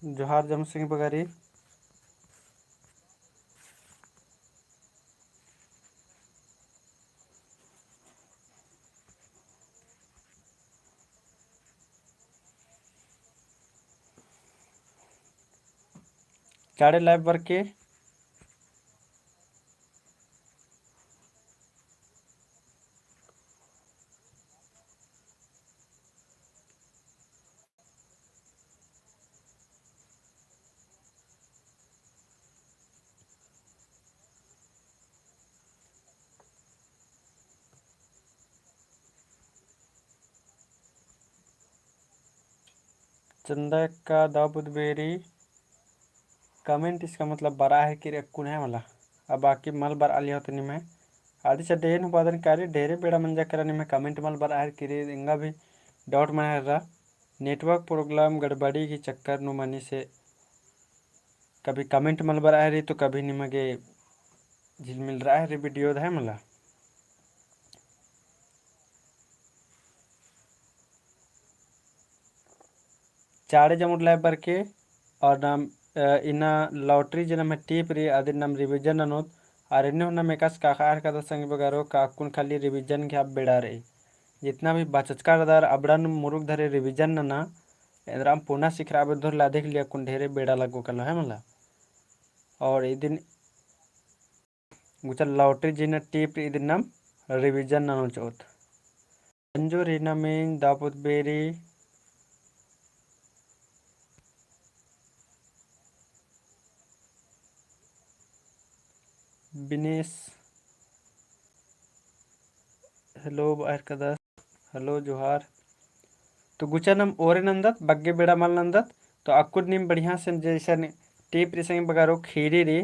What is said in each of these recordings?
जोहार जम सिंह बगारी। चाड़े लाइव वर्के चंदा का दाऊद बेरी कमेंट इसका मतलब बरा है कि रेक्कुन है मला अब बाकी मल बर आलिया होते निमे आदि से डेन उपादन कार्य ढेरे बेड़ा मंजा करा निमे कमेंट मल बर आहे कि इंगा भी डाउट मन है रहा नेटवर्क प्रोग्राम गड़बड़ी की चक्कर नु मनी से कभी कमेंट मल बर आहे रही तो कभी निमगे झिलमिल रहा है वीडियो है मला चाड़े जमुट लाइव बरके और नाम इना लॉटरी जनम टीप री आदि नाम रिवीजन अनोत और इन्हें ना मेकास काकार का संग बगारो काकुन खाली रिवीजन के आप बेड़ा रही जितना भी बचचकार दार अबड़न मुरुक धरे रिवीजन ना एदराम पुनः सिखरा बधुर ला देख लिया कुन ढेरे बेड़ा लगो कल है मला और ई दिन गुचल लॉटरी जिन टीप ई दिन नाम रिवीजन अनो चोत अंजो रीना में दापुत बेरी बिनेश हेलो बाहर कदस हेलो जोहार तो गुचनम ओरे नंदत बग्गे बेड़ा मल नंदत तो अकुद निम बढ़िया से जैसे टीप रिसंग बगारो खीरी रे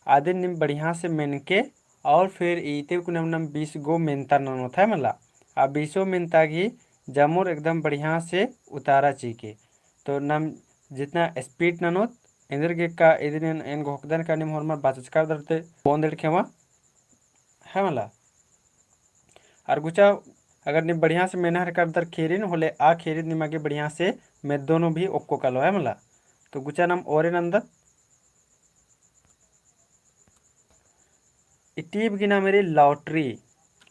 आदि निम बढ़िया से मेनके और फिर ईते को नम 20 गो मेनता ननो था मला आ 20 मेनता की जमुर एकदम बढ़िया से उतारा चीके तो नम जितना स्पीड ननो इंदर के का इधर इन घोकदन का निम हरमर बाचचकार दरते बोंदेड़ खेवा है मला और गुचा अगर नि बढ़िया से मेहनत कर दर खेरिन होले आ खेरिन निमागे बढ़िया से मैं दोनों भी ओक्को कलो है मला तो गुचा नाम ओरे नंदत इटीब गिना मेरी लॉटरी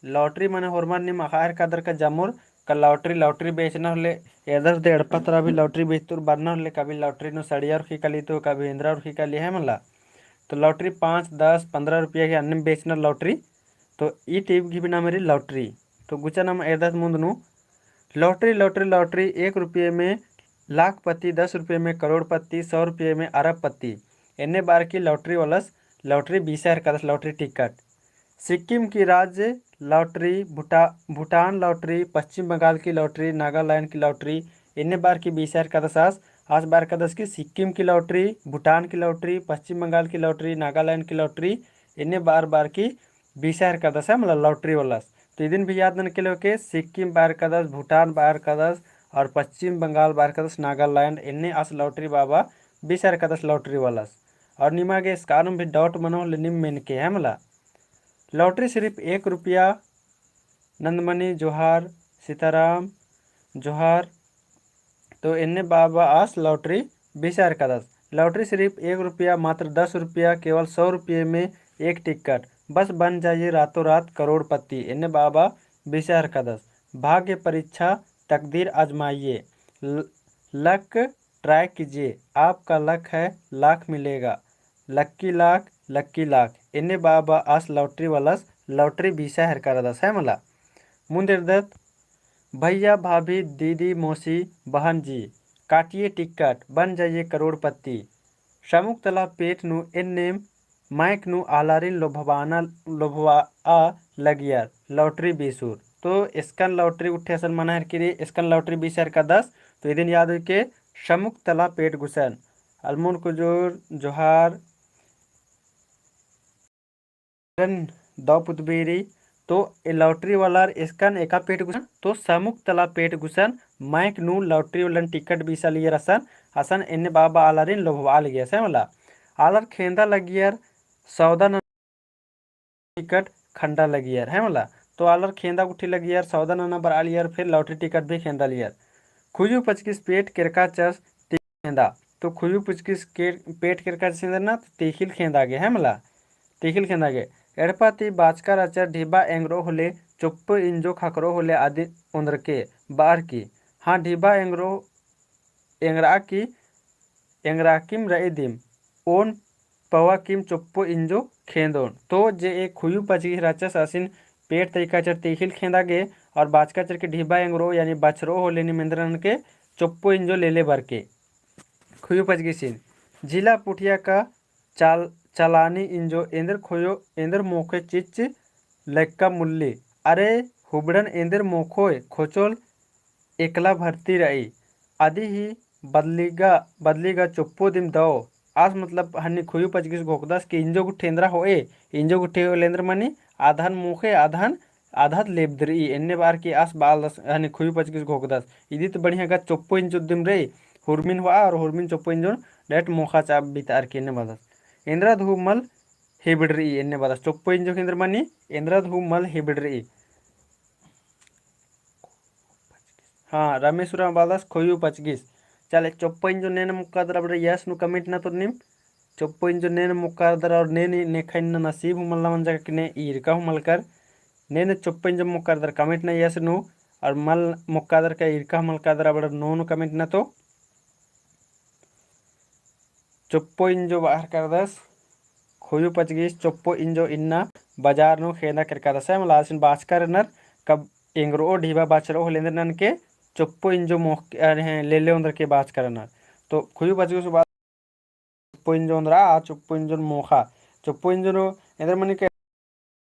लॉटरी माने होरमान निम आखार कादर का जमुर का लॉटरी बेचना होले इधर दे अड़पतरा भी लॉटरी बेचतुर बरना होले कभी लॉटरी नो सड़िया रुखी कली तो कभी इंद्रा रुखी कली है मला तो लॉटरी 5, 10, 15 रुपया के अन्य बेचना लॉटरी तो ई टीप की बिना मेरी लॉटरी तो गुचा नाम एदत मुंदनु लॉटरी लॉटरी लॉटरी 1 रुपये में लाखपति 10 रुपये में करोड़पति 100 रुपये में अरबपति इन्ने बार की लॉटरी वालस लॉटरी 20,000 का लॉटरी टिकट सिक्किम की राज्य लॉटरी भूटान लॉटरी पश्चिम बंगाल की लॉटरी नागालैंड की लॉटरी इन्ने बार की 20,000 का दस आज बार का 10 की सिक्किम की लॉटरी भूटान की लॉटरी पश्चिम बंगाल की लॉटरी नागालैंड की लॉटरी इन्ने बार की 20,000 का दस है मतलब लॉटरी वाला तो दिन भी याद न के लोग के सिक्किम बार का 10 भूटान बार का 10 और पश्चिम बंगाल बार का 10 नागालैंड इन्ने अस लॉटरी बाबा 20,000 का 10 लॉटरी वाला और निमागे इस कारण भी डॉट मनो निम मेन के है मला लॉटरी सिर्फ 1 रुपया नंदमणि जोहार सीताराम जोहार तो इन्ने बाबा आस लॉटरी 20,000 का 10 लॉटरी सिर्फ 1 रुपया मात्र 10 रुपया केवल 100 रुपये में एक टिकट बस बन जाइए रातों रात करोड़पति इन्ने बाबा 20,000 का 10 भाग्य परीक्षा तकदीर आजमाइए लक ट्राई कीजिए आपका लक है लाख मिलेगा लक्की लाख इन्ने बाबा आस लॉटरी वालस लॉटरी 20,000 का 10 है मला मुंदिरदत भैया भाभी दीदी मौसी बहन जी काटिए टिकट बन जाइए करोड़पति शामुक तला पेट नु एन्नेम माइक नु आलारिन लोभवा लगियार लॉटरी बीसूर तो इसकन लॉटरी उठे असल मना है कि इसकन लॉटरी 20,000 का 10 तो ये दिन याद हो के शामुक तला पेट घुसन अलमोन कुजूर जोहार दौपुतबेरी तो लॉटरी वाला इसकन एका पेट घुसन तो समुक तला पेट घुसन माइक नु लॉटरी वालन टिकट बीसा लिए रसन हसन इन्ने बाबा आलारिन लोभवा लिया से मला आलर खेंदा लगियर सौदा टिकट खंडा लगियर है मला तो आलर खेंदा उठी लगियर सौदा नंबर आलियर फिर लॉटरी टिकट भी खेंदा लियर खुजू 25 पेट किरका चस खेंदा तो खुयू पुचकिस के पेट केरका सिंदरना तो तीखिल खेंद आगे है मला तीखिल खेंद आगे एड़पाती बाचका राचा ढीबा एंग्रो होले चुप्प इंजो खकरो होले आदि उंदर के बार की हाँ ढीबा एंग्रो एंगरा की एंगराकिम रईदिम ओन पवा किम चुप्पो इंजो खेंदोन तो जे एक खुयू पचगी राचस असिन पेट तरीका चर तीखिल खेंदा गे और बाचका चर के ढीबा एंगरो यानी बछरो हो लेनी मिंद्रन के चुप्पो इंजो ले भर के खुयू पचगी सिन जिला पुठिया का चालानी इंजो एंदर खोयो एंदर मोखे चिच लेक्का मुल्ली अरे हुबड़न एंदर मोखोय खोचोल एकला भरती रही आदि ही बदलीगा चुप्पो दिम दो आज मतलब हन्नी खुयू पचगिस गोकदास कि इंजो गुठेंद्रा होए इंजो गुठे लेंद्र मनी आधान मुखे आधान आधात लेबद्री एन्ने बार की आस बाल हन्नी खुयू पचगिस गोकदास इदी तो बढ़िया गा चुप्पो इंजो दिम रे हुरमिन हुआ और हुरमिन चुप्पो इंजो डायरेक्ट मोखा चाप बितार के एन्ने बदस इंद्रा धूमल हिबिड्री एन्ने बदस चुप्पो इंजो केंद्र मनी इंद्रा धूमल हिबिड्री हाँ रामेश्वरम बालस खोयू पचगिस चले चुप्पो इंजो नेन मुक्कादर अब यस नु कमेंट ना तो निम चुप्पो इंजो नेन मुक्कादर और नेनी नेखन नसीब हुमल मन जगह ने ईरका हुमल कर नेन चुप्पो इंजो मुक्कादर कमेंट ना यस नु और मल मुक्कादर का ईरका हुमल कादर अब नो नु कमेंट ना तो चुप्पो इंजो बाहर कर दस खोयू पचगिस चुप्पो इंजो इन्ना बाजार नु खेना कर दस है मलासिन बास कर नर कब एंग्रो ढीबा बाचरो हो लेंदर नन के चुप्पो इंजो मोख ले उंदर के बाच करना तो खुयू पचगिस चुप्पो इंजो उंदरा आ चुप्पो इंजो मोखा चुप्पो इंजो एंदर मनी के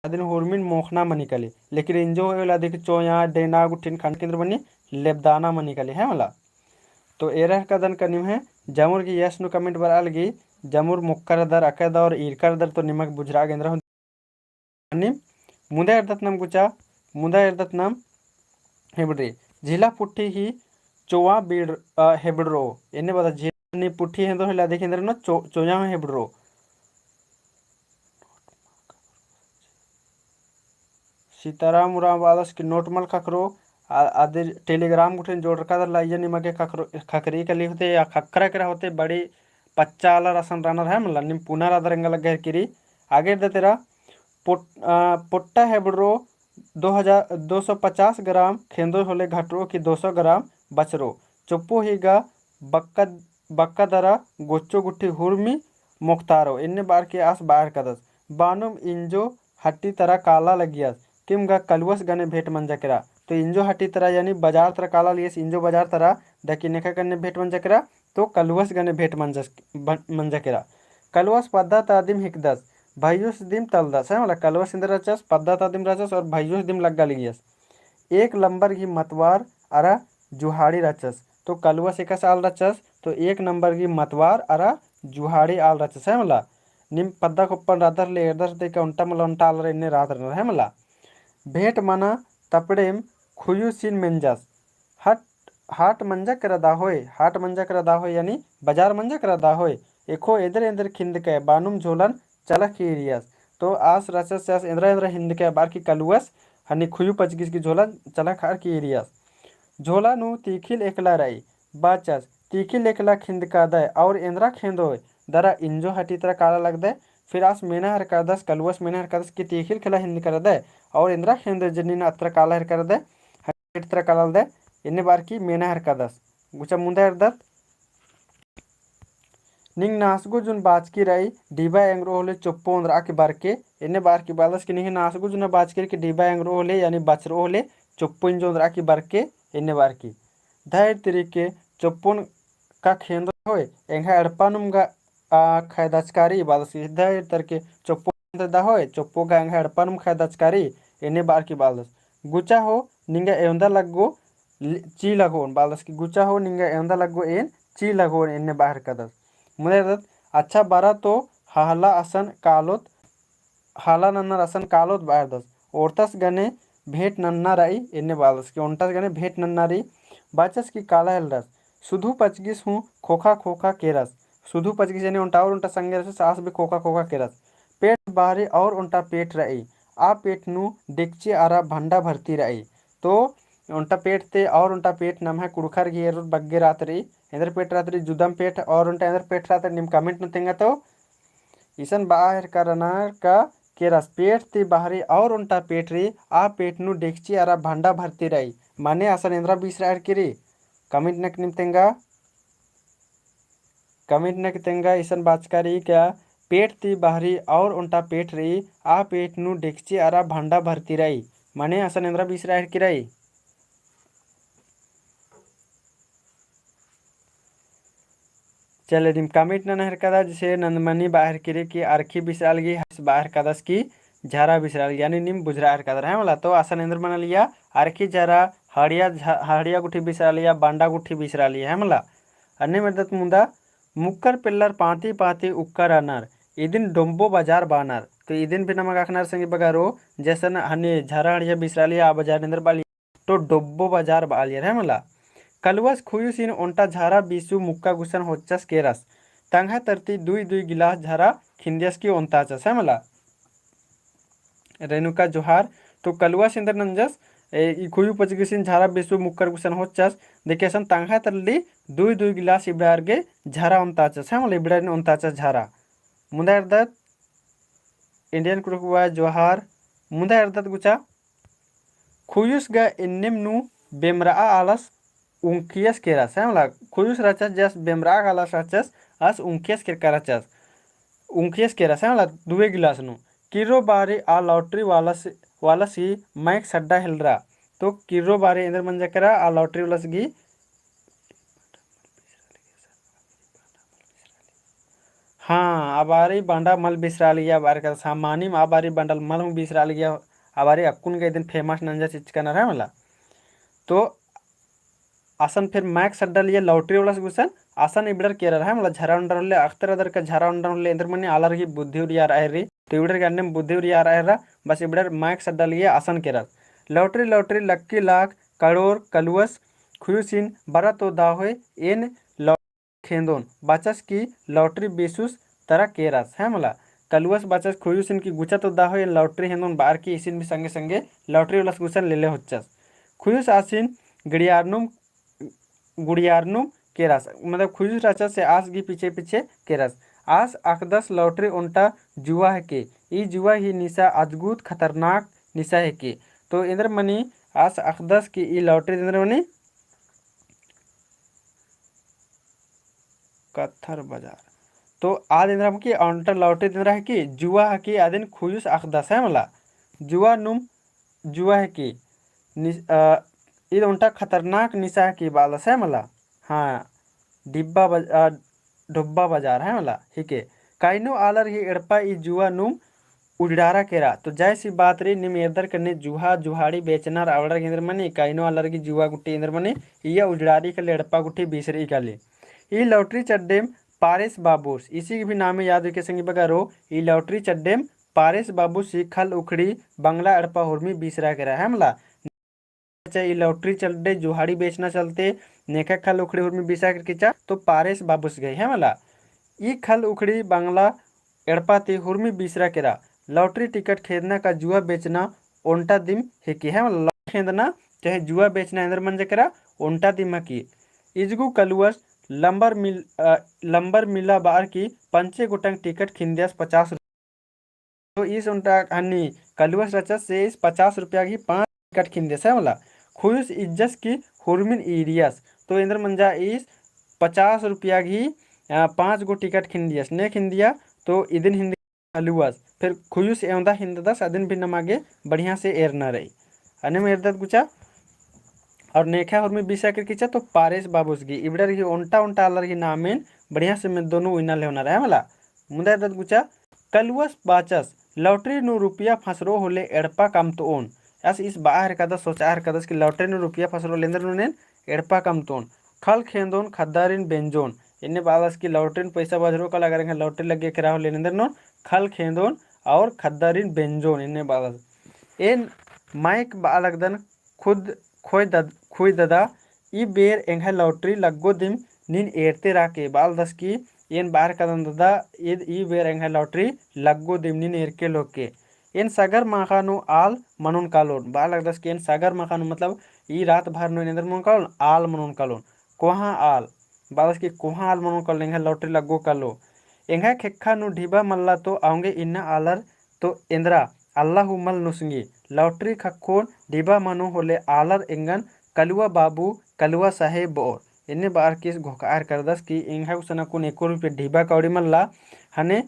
अदिन हुरमिन मोखना मनी कली लेकिन इंजो होला देख चोया डेना गुठिन खंड केंद्र बनी लेबदाना मनी कली है मला तो एरह कदन कनिम है जमुर की यस नु कमेंट बराल गी जमुर मुक्कर दर अकद और ईरकर दर तो निमक बुजरा गेंद्र निम मुंदा एर्दत नाम गुचा मुंदा एर्दत नाम हेबड्री झीला पुट्ठी ही चोवा बीड हेबड्रो एने बता झीला पुट्ठी है तो हिला देखेंद्र न चोया हेबड्रो सीताराम उराम वालस की नोटमल खकरो आदि टेलीग्राम गुठे जोड़ रखा लाइया निमके खकरी कली होते या खकरा करा होते बड़ी पच्चा आला रसन रनर है मतलब निम पुनर अदरंग लग गए किरी आगे दे तेरा पोट्टा हेबड्रो 250 ग्राम खेंदो होले घटरो की 200 ग्राम बचरो चुप्पो हीगा बक्का दरा गोच्चो गुट्ठी हुरमी मुख्तारो इन्ने बार के आस बाहर कदस बानुम इंजो हट्टी तरह काला लगियस किम गा कलवस गने भेट मंजा करा तो इंजो हट्टी तरह यानी बाजार तरह काला लियस इंजो बाजार तरह दकी नेखा करने भेट मंजा करा तो कलवस गने भेट मंजा करा कलवस पद्धत आदिम हिकदस भाइयोस दिम तलदस है मतलब कलवस इंदर रचस पद्धत आदिम रचस और भाइयोस दिम लग्गा लियस एक लंबर की मतवार अरा जुहाड़ी रचस तो कलवस एक साल रचस तो एक नंबर की मतवार अरा जुहाड़ी आल रचस है मला निम पद्दा कुप्पन राधर ले एर्दर दे का उंटा मला उंटा आल इन्ने राधर है मला भेट मना तपड़ेम खुयू सिन मेंजस हट हाट मंजा कर दा होय हाट मंजा कर दा होय यानी बाजार मंजा कर दा होय एको इधर इधर खिंद के बानुम झोलन चलक की एरियास तो आस रचस से इंद्रा इंद्रा हिंद के बार की कलुअस हनी खुयू पचगिस की झोलन चलक हार की एरियास झोला नु तीखिल एकला रही बाचस तीखिल एकला खिंद का दे और इंद्रा खेंदो दरा इंजो हटी तरह काला लग दे फिर आस मेना हर कर दस कलुअस मेना हर कर दस की तीखिल खिला हिंद कर दे और इंद्रा खेंदो जनीन अत्र काला हर कर दे हट तरह काला दे इन्ने बार की मेना हर कर दस गुचा मुंदा हर दत निंग नासगु जुन बाचकी रही डीबा एंग्रो होले चुप्पो उंद्रा के बार के इन्ने बार की बालस की निंग नासगु जुन बाचकी के डीबा एंग्रो होले यानी बचरो होले चुप्पो इंजो उंद्रा की बार के इन्ने बार की धैर तरीके चुप्पुन का खेंदो होय एंगा अड़पानुम गा खैदचकारी बालस की धैर तरके चुप्पो दा होय चुप्पो गा एंगा अड़पानुम खैदचकारी इन्ने बार की बालस गुचा हो निंगा एंदा लगो ची लगोन बालस की गुचा हो निंगा एंदा लगो एन ची लगोन इन्ने बाहर कदस मुझे अच्छा बारा तो हाला असन कालोत हाला नन्नर असन कालोत बाहर दस ओरतस गने भेट नन्ना रही इन्ने बालस की ओंटस गने भेट नन्ना रही बाचस की काला हल रस सुधु पचगिस हूँ खोखा खोखा के रस सुधु पचगिस यानी उंटा और उंटा संगे रस सास भी खोखा खोखा के रस पेट बाहरी और उंटा पेट रही आ पेट नु डिक्ची आरा भंडा भरती रही तो उंटा पेट ते और उंटा पेट नम है कुड़खर गियर बग्गे रात्रि एंदर पेट रात्रि जुदम पेट और उंटा एंदर पेट रात्रि निम कमेंट नुतेंगा तो ईसन बाहर करना का केरस पेट ती बाहरी और उंटा पेट री आ पेट नु डेक्ची आरा भांडा भरती रही माने असन इंद्रा बीस रायर किरी कमेंट नक निमतेंगा कमेंट नक तेंगा ईसन बाचकारी क्या पेट ती बाहरी और उंटा पेट री आ पेट नु डेक्ची आरा भांडा भरती रही माने असन इंद्रा बीस रायर किराई चले डिम कमिट न नहर कदा जैसे नंदमनी बाहर किरे की आरखी बिसराल गी हस बाहर कदस की झारा बिसराल यानी निम बुझरा हर कदर है वाला तो आसन इंद्र बना लिया आरखी झारा हड़िया गुठी बिसरा लिया बांडा गुठी बिसरा लिया है मला अन्य मदद मुंदा मुक्कर पिल्लर पाती पाती उक्कर अनार इदिन डोम्बो बाजार बानर तो इदिन भी नमक आखनार संगे बगारो जैसन हने झारा हड़िया बिसरा लिया आ बाजार इंद्र बाली तो डोब्बो बाजार बालियर है मला कलवस खुयुसिन ओंटा झारा बिसु मुक्का गुसन होच्चस केरस तंगा तरती दुई दुई गिलास झारा खिंदियस की ओंताचस है मला रेणुका जोहार तो कलुआ सिंदर नंजस खुयु पचगिसिन झारा बिसु मुक्कर गुसन होच्चस देखेसन तंगा तरली दुई दुई गिलास इब्रारगे झारा ओंताचस है मला इब्रार ओंताचस झारा मुंदा अर्दत इंडियन कुरुकुआ जोहार मुंदा अर्दत गुचा खुयुस गा इन्निम नु बेमरा आलस ungkias keras la kuyus rachas jas bemra galas rachas as ungkias kerkarachas ungkias keras la दुए गिलास नु किरो बारे आ लॉटरी वाला सी माइक सड्डा हिलरा तो किरो बारे इंदर मंजा करा आ लॉटरी वाला सी हाँ अबारी बांडा मल बिसरा लिया बार का सामानी अबारी बंडल मल बिसरा लिया अबारी अक्कुन के दिन फेमस नंजा चिच का है मला तो आसन फिर मैक सड्डा लिया लॉटरी वाला गुसन आसन इबडर केरर है मतलब झरा उंडर ले अख्तर अदर का झरा उंडर ले इंदर मनी आलर की बुद्धि उड़ी आ रहा है तो इबडर के अन्य बुद्धि उड़ी आ रहा है बस इबडर मैक सड्डा लिया आसन केरर लॉटरी लॉटरी लक्की लाख करोड़ कलुअस खुयुसिन बरा तो दाहोय इन खेंदोन बचस की लॉटरी बेसुस तरह केरस है मला कलुअस बचस खुयुसिन की गुचा तो दाहोय लॉटरी हेंदोन बार की इसिन भी संगे संगे लॉटरी वाला गुसन ले होच्चस खुयुस आसिन गड़ियारनुम गुड़ियारनुम केरस मतलब खुजुस राचा से आस की पीछे पीछे केरस आस अकदस लॉटरी उल्टा जुआ है के ई जुआ ही निशा अद्भुत खतरनाक निशा है के तो इंद्र मनी आस अकदस की ई लॉटरी इंद्र मनी कत्थर बाजार तो आज इंद्र की अंटर लॉटरी इंद्र है कि जुआ है कि आदिन खुजुस अकदस है मला जुआ नुम जुआ है कि ಇದು उनटा खतरनाक निशा की बालस है मला हाँ डुब्बा बाजार है मला ठीक है काइनो आलर ही एड़पा ई जुआ नुम उड़ारा केरा तो जैसी बात रे निम एदर करने जुहा जुहाड़ी बेचना रावड़र के इंद्र मनी काइनो आलर की जुआ गुट्टी इंद्र मनी या उड़ारी के एड़पा गुट्टी बीसरी का ले ई लॉटरी चड्डेम पारिस बाबूस इसी की भी नाम याद रखे संगी बगारो ई लॉटरी चड्डेम पारिस बाबू सी खल उखड़ी बंगला अड़पा हुर्मी बीसरा केरा है मला लॉटरी चलते जुहाड़ी बेचना चलते नेका खल उखड़ी उर्मी बिसा किचा तो पारेस बाबूस गई है मला ई खल उखड़ी बांग्ला एड़पाती हुर्मी बीसरा केरा लॉटरी टिकट खेदना का जुआ बेचना ओंटा दिम है कि है मला खेदना चाहे जुआ बेचना इंदर मंजे करा ओंटा दिम की इजगु कलुअस लंबर मिला बार की पंचे गुटंग टिकट खिंदियास 50 तो इस उनटा हनी कलुअस रचस से इस 50 रुपया की 5 टिकट खिंदियास है मला खुश इज्जत की हुरमिन इरियस तो इंद्र मंजा इस 50 रुपया की 5 गो टिकट खिंदियस ने खिंदिया तो इदिन हिंदी अलुअस फिर खुयुस एवंदा हिंददस अदिन भी नमागे बढ़िया से एर न रही अने में एरदत गुचा और नेखा हुरमी बिसा कर किचा तो पारेस बाबूस की इबडर की ओंटा ओंटा अलर की नामेन बढ़िया से में दोनों इना लेना रहा मला मुंदा एरदत गुचा कलुअस बाचस लॉटरी नु रुपया फसरो होले एड़पा कम तो ओन ऐसे इस बाहर कदस सोचा हर कदस की लॉटरी नु रुपया फसरो लेंदर नुनेन एड़पा कम तोन खल खेंदोन खद्दारिन बेंजोन इन्ने बालस की लॉटरी पैसा बजरो का लगा रहे लॉटरी लगे करा हो लेंदर नोन खल खेंदोन और खद्दारिन बेंजोन इन्ने बालस इन माइक बालकदन खुद खोई ददा ई बेर एंगा लॉटरी लग्गो दिम निन एरते राके बाल दस की इन बार कदन ददा ई बेर एंगा लॉटरी लग्गो दिम निन एरके लोके इन सगर माखानु आल मनुन कालोन बाल दस के इन सगर माखानु मतलब ई रात भर नो इंदर मन कल आल मन कलोन कोहा आल बादस की कोहा आल मन कल एंगा लॉटरी लगो कलो एंगा खेखा नु ढीबा मल्ला तो आउंगे इन्ना आलर तो इंद्रा अल्लाह मल नुसंगी लॉटरी खक्कोन ढीबा मनो होले आलर एंगन कलुआ बाबू कलुआ साहेब बोर इन्ने बार किस घोकार करदस की इंगा उसना कुन 1 रुपये ढीबा कौड़ी मल्ला हने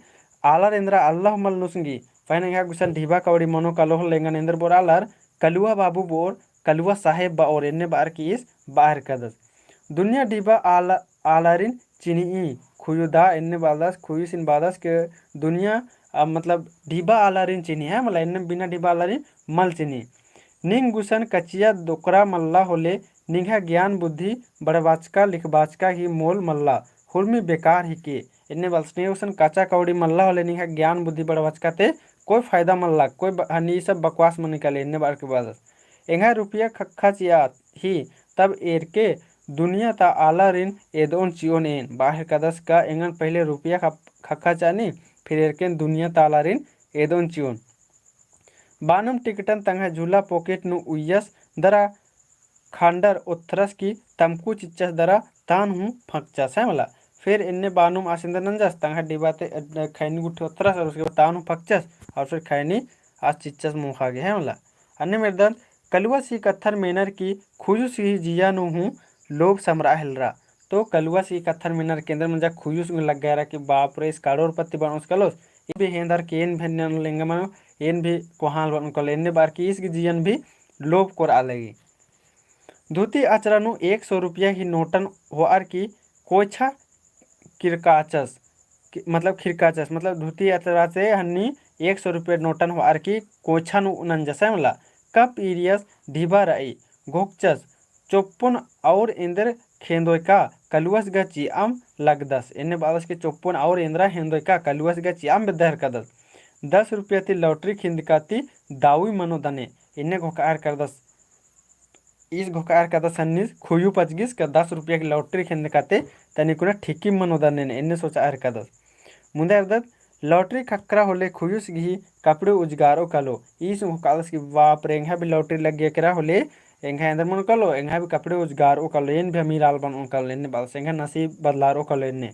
आलर इंद्रा अल्लाह मल नुसंगी फाइन इंगा गुसन ढीबा कौड़ी मनो कलो लेंगन इंदर बोर आलर कलुआ बाबू बोर कलुआ साहेब बार इन्ने बार किस बाहर करदस दुनिया ढीबा आलारिन चिनी खुयुदा इन्ने बादस खुयुसिन बादस के दुनिया मतलब ढीबा आलारिन चिनी है मतलब इन्ने बिना ढीबा आलारिन मल चिनी निंग गुसन कचिया दोकरा मल्ला होले निंगा ज्ञान बुद्धि बड़बाचका लिखबाचका ही मोल मल्ला हुर्मी बेकार ही के इन्ने बलसने उसन काचा कौड़ी मल्ला होले निंगा ज्ञान बुद्धि बड़बाचका ते कोई फायदा मल्ला कोई हनी सब बकवास मन निकाले इन्ने बार के बाद एंगा रुपया खक्खा चिया ही तब एर के दुनिया ता आला रिन एदोन चियोन एन बाहर कदस का एंगन पहले रुपया खक्खा चानी फिर एर के दुनिया ताला रिन एदोन चियोन बानम टिकटन तंगा झूला पॉकेट नु उयस दरा खांडर उथरस की तमकु चिच्चस दरा तान हूँ फंकचस है मला फिर इन्ने बानुम आसिंदर नंजस तंगा डिबाते खैनी गुठे उथरस और उसके बाद तान हूँ फंकचस और फिर खैनी आज चिच्चस मुँह खा गया है मला अन्य मेरदन कलुआ सी कत्थर मेनर की खुजू सी जिया नु हूँ लोभ समरा हिलरा तो कलुआ सी कत्थर मेनर केंद्र में जा खुजू लग गया रहा कि बाप रे इस करोड़पति बनोस कलोस भी हेंदर केन भेन लेंगे मनो एन भी कोहाल बन कल एन्ने बार की इसकी जीवन भी लोभ कोर आलेगी धोती आचरानु 100 रुपया ही नोटन होआर की कोछा किरकाचस मतलब खिरकाचस मतलब धोती आचरा से हन्नी 100 रुपये नोटन होआर की कोछा नु नंजस मला कप इरियस ढीबा रई घोकचस चोप्पन और इंदर खेंदोय का कलुअस गची आम लगदस इन्ने बाबस के चोप्पन और इंद्रा हेंदोय का कलुअस गची आम बेदहर कदस 10 रुपया ती लॉटरी खिंदकाती दावी मनोदने इन्ने घोकार करदस इस घोकार करदस सन्निस खुयू पचगिस का 10 रुपया की लॉटरी खिंदकाते तनिकुना ठिकी मनोदने इन्ने सोचा आर कदस मुंदे अर्दत लॉटरी खक्करा होले खुयुस गी कपड़े उजगारो कलो इस घोकालस की बाप रे भी लॉटरी लग गया करा होले एंगा अंदर मन कलो एंगा भी कपड़े उजगारो कलो एन भी अमीर आल बन कल इन्ने बालस एंगा नसीब बदलारो कलो इन्ने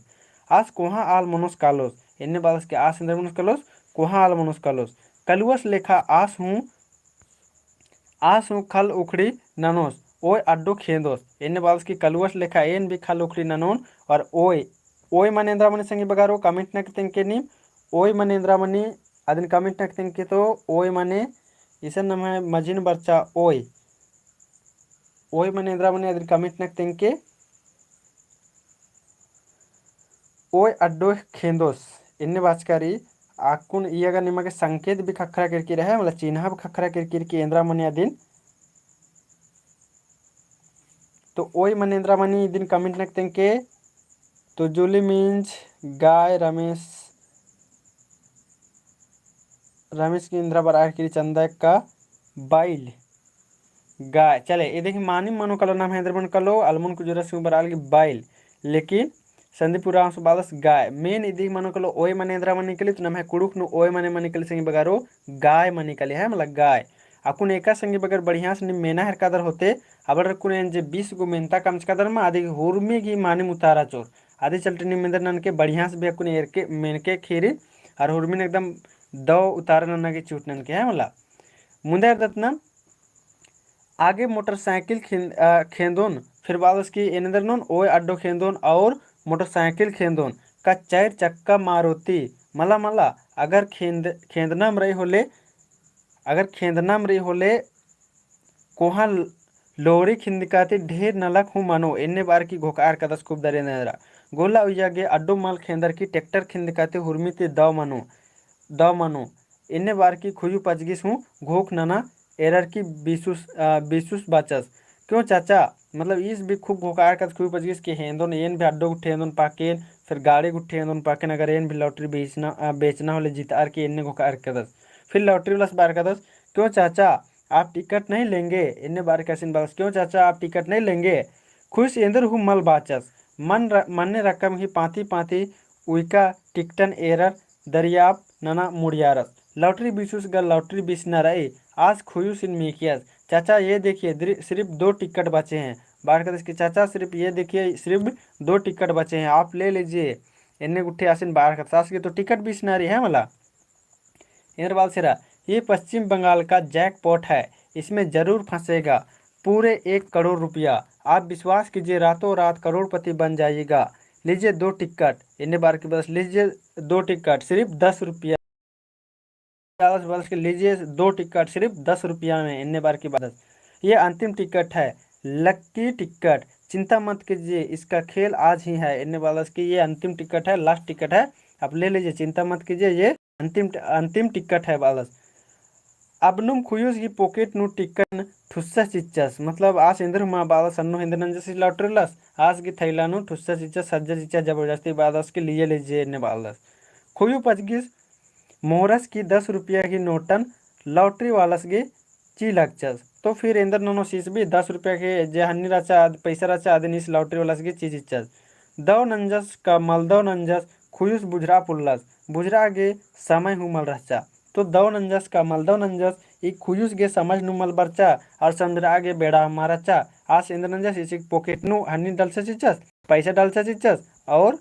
आज कोहा आल मनुस कालोस इन्ने बालस के आस अंदर मनुस कलोस कोहा आल मनुस कलोस कलुअस लेखा आस हूँ खल उखड़ी ननोस ओय अड्डो खेदोस इन्ने बालस की कलुअस लेखा एन भी खल उखड़ी ननोन और ओय ओय मनेन्द्रा मनी संगी बगारो कमेंट नक तेंके नी ओय मनेन्द्रा मनी अदिन कमेंट नक तेंके तो ओय मने इसे नाम है मजिन बच्चा ओय ओय मनेन्द्रा मनी अदिन कमेंट नक तेंके ओय अड्डो खेदोस इन्ने बाचकारी आकुन इयगा निमगे संकेत भी खखरा करके रहे मतलब चिन्ह भी खखरा करके इंद्रा मनी दिन तो ओय मनेन्द्रा मनी दिन कमेंट नक तेंके तो जूली मीन्स गाय रमेश की इंद्रा बरार की चंदा का बाइल गाय चले ये देखिए मानी मनो कलो नाम है इंद्रमन कलो अलमन को जरा से बराल की बाइल लेकिन संदीपुरा से बादस गाय मेन इदी मनो कलो ओय मनेन्द्रा मन निकली तो नाम है कुड़ुक नु ओय मने मन निकली संगी बगारो गाय मन निकली है मतलब गाय अकुन एका संगी बगर बढ़िया से मेना हर कादर होते अबर कुन जे 20 गो मेनता कम कादर में आदि हुरमी की मानी मुतारा चोर आदि चलते निमेंद्र नन के बढ़िया से भी अकुन एर के मेन के खीरी और हुरमी एकदम दो उतार नन के चूट नन के है मतलब मुंदे दतना आगे मोटरसाइकिल खेंदोन फिर बादस की एनदर नोन ओय अड्डो खेंदोन और मोटरसाइकिल खेंदोन का 4 चक्का मारुति मला मला अगर खेंदनाम रही होले कोहा लोरी खिंदकाते ढेर नलक हूँ मानो इन्ने बार की घोकार कदस खूब दरे नजरा गोला उजागे अड्डो माल खेंदर की ट्रैक्टर खिंदकाते हुरमीते दव मनो इन्ने बार की खुजू पचगिस हूँ घोक नना एरर की बीसूस बचस क्यों चाचा मतलब इस भी खूब घोकार कर खूब पचगिस के हेंदोन एन भी अड्डो गुट्ठे हेंदोन पाकेन फिर गाड़ी गुट्ठे हेंदोन पाकेन अगर एन भी लॉटरी बेचना होले जितार के इन्ने घोकार कदस फिर लॉटरी वाला बार कदस क्यों चाचा आप टिकट नहीं लेंगे इन्ने बार कैसिन बास क्यों चाचा आप टिकट नहीं लेंगे खुश इंदर हूँ मल बाचस मन रकम ही पाती पाती उइका टिकटन एरर दरियाप नना मुड़ियारस लॉटरी बीसूस ग लॉटरी बीस न रहे आज खुयुस इन मेकियस चाचा ये देखिए सिर्फ 2 टिकट बचे हैं। बाहर का इसके चाचा सिर्फ ये देखिए सिर्फ 2 टिकट बचे हैं, आप ले लीजिए। इन्हें गुट्ठे आसिन बाहर का सास के तो टिकट भी सुनारी है मला। इंद्रपाल सिरा, ये पश्चिम बंगाल का जैकपॉट है, इसमें जरूर फंसेगा पूरे 1 करोड़ रुपया। आप विश्वास कीजिए रातों रात करोड़पति बन जाइएगा। लीजिए 2 टिकट, इन्हें बार के बस लीजिए 2 टिकट सिर्फ 10 रुपया। वर्ष के लीजिए 2 टिकट सिर्फ 10 रुपया में, इन्हें बार की बात। ये अंतिम टिकट है, लक्की टिकट, चिंता मत कीजिए, इसका खेल आज ही है। इन्हें बालस की ये अंतिम टिकट है, लास्ट टिकट है, आप ले लीजिए, चिंता मत कीजिए, ये अंतिम अंतिम टिकट है बालस। अब नुम खुयूस की पॉकेट नु टिकट ठुस्सा चिच्चस, मतलब आज इंद्र मा बालस अन्नो हिंद नंजस लॉटरीलस आज की थैला नु ठुस्सा चिच्चस सज्जा चिच्चा जबरदस्ती बालस के लिए लीजिए इन्हें बालस। खुयू पचगिस मोहरस की 10 रुपया की नोटन लॉटरी वालस गे ची लगचस। तो फिर इंद्र नोनो शीस भी 10 रुपया के जे हन्नी रचा पैसा रचा आदि इस लॉटरी वालस गे चीज इच्छस। दव नंजस का मलदव नंजस खुयुस बुझरा पुल्लस, बुझरा गे समय हुमल रचा। तो दव नंजस का मलदव नंजस ई खुयुस गे समझ नुमल बरचा और समझरा गे बेड़ा हमारा चा। आज इंद्र नंजस इसी पॉकेट नु हन्नी डल से चिचस, पैसा डल से चिचस और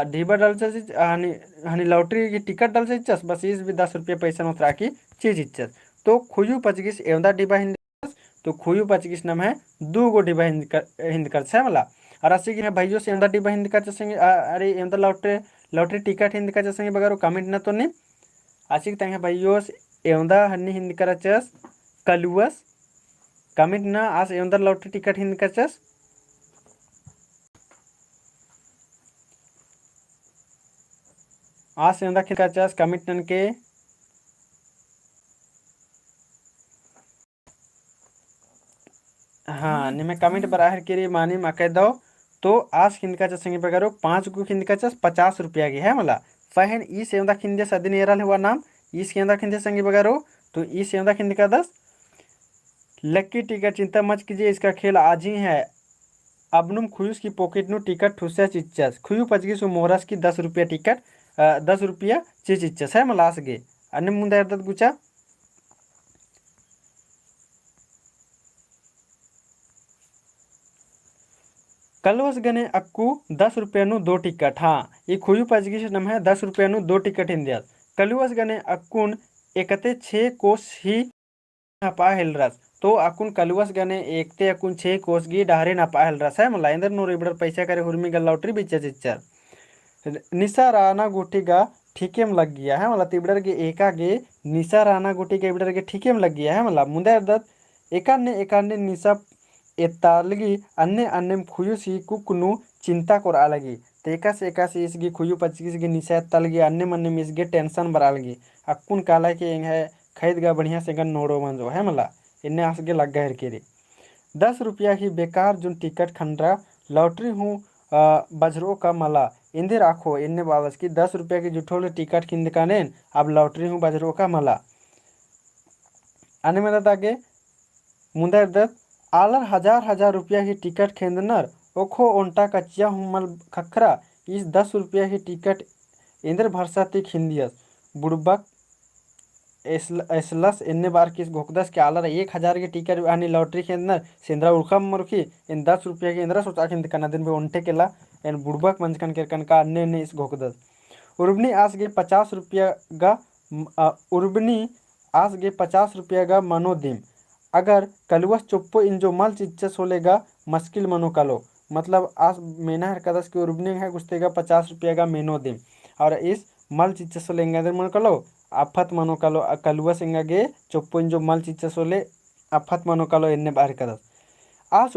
ढीबा डल से हनी हनी लॉटरी की टिकट डल से इच्छस, बस इस भी 10 रुपये पैसा नोतरा की चीज इच्छस। तो खुयू पचगिस एवं डिबा हिंद, तो खुयू पचगिस नाम है 2 गो डिबा हिंद कर से मला। और अस्सी की भाइयों से एवं डिबा हिंद कर चसेंगे, अरे एवं लॉटरी लॉटरी टिकट हिंद कर चसेंगे बगैर कमेंट ना तो नहीं। अस्सी की तंगे भाइयों एवं हन्नी हिंद कर चस कलुअस कमेंट ना आज एवं लॉटरी टिकट हिंद कर चस। आज से का चस कमिट नन के हाँ निमे कमेंट बराहर के मानी मके दो। तो आज खिंदका चसेंगे बगारो 5 गो खिंदका चस 50 रुपया की है मला। फहन ई सेवदा खिंदे सदिन एरल हुआ नाम इस केंदा खिंदे संगे बगारो। तो ई सेवदा खिंदका 10 लक्की टिकट, चिंता मत कीजिए, इसका खेल आज ही है। अबनुम खुयूस की पॉकेट नु टिकट ठुस्या चिच्चस खुयू पचगी सु मोहरस की 10 रुपया टिकट 10 रुपया चिच्चस है मलास गे अन्य मुंदा गुचा। कलवस गने अक्कू 10 रुपया नु 2 टिकट। हाँ ये खुयू पचगी से नम है 10 रुपया नु 2 टिकट हिंदिया। कलवस गने अक्कुन एकते 6 कोस ही नपा हिलरस। तो अकुन कलवस गने एकते अकुन 6 कोस गी डारे नपा हिलरस है मला। इंदर नो रिबडर पैसा करे हुरमी गल लॉटरी बिच्चा चिच्चर निशा राना गुटिगा ठीकेम लग गया है मला। तिबडर के एका गे निशा राना गुटिगा इबडर के ठीकेम लग गया है मला। मुंदे दत एकान्ने निशा एतालगी अन्य अन्य खुयुसी कुकनु चिंता कर आलगी। तेका से एका से इसगी खुयु पचकिस गे निशा तलगी अन्य मन्ने मिसगे टेंशन बरालगी। अक्कुन काला के एंग है खैद गा बढ़िया से गन नोड़ो मंजो है मला। इन्ने आसगे लग गए के रे 10 रुपया की बेकार जुन टिकट खंडरा लॉटरी हूँ बजरो का मला। इंदे राखो इन्ने बाबस की 10 रुपया की जुठोले टिकट खिंद का नेन अब लॉटरी हूँ बजरो का मला। आने में आगे मुंदा दत आलर हजार रुपया की टिकट खेंदनर ओखो ओंटा कच्चिया हुमल खखरा इस 10 रुपया की टिकट इंद्र भरसाती खिंदियस बुड़बक एसलस इन्ने बार किस घोकदस के आलर 1,000 की टिकट आनी लॉटरी खेंदनर सिंद्रा उड़खम मुर्खी इन 10 रुपया की इंद्रा सोचा खिंद कना दिन में ओंटे केला इन बुड़बक मंचकन के कनका अन्य इस घोकदस उर्बनी आज गे 50 रुपया गा उर्बनी आज गे 50 रुपया गा मनोदिम। अगर कलुवस चुप्पो इन जो मल चिच्चस होलेगा मुश्किल मनो कलो, मतलब आज मेना हर कदस के उर्बनी है गुस्तेगा 50 रुपया का मेनो दिम। और इस मल चिच्चस होलेंगे इधर मन कलो आफत मनो कलो कलुवस इंगा गे चुप्पो इन जो मल चिच्चस होले आफत मनो कलो इन्ने बाहर कदस आज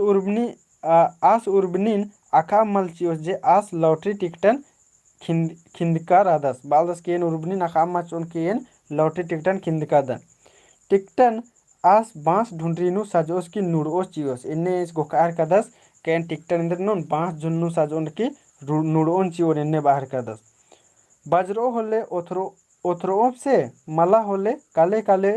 उर्बनीन आका मल चियोस जे आज लॉटरी टिकटन खिंदकार आदस बालदस के उर्बनीन आका मचोन के लॉटरी टिकटन खिंदका दन टिकटन आस बांस ढूंढरीनु सजोस की नुड़ोस चियोस इन्ने इस गोकार कदस कैन टिकटन इंदर नोन बांस झुन्नु सजोन की नुड़ोन चियोन इन्ने बाहर कदस बजरो होले ओथरो से मला होले काले काले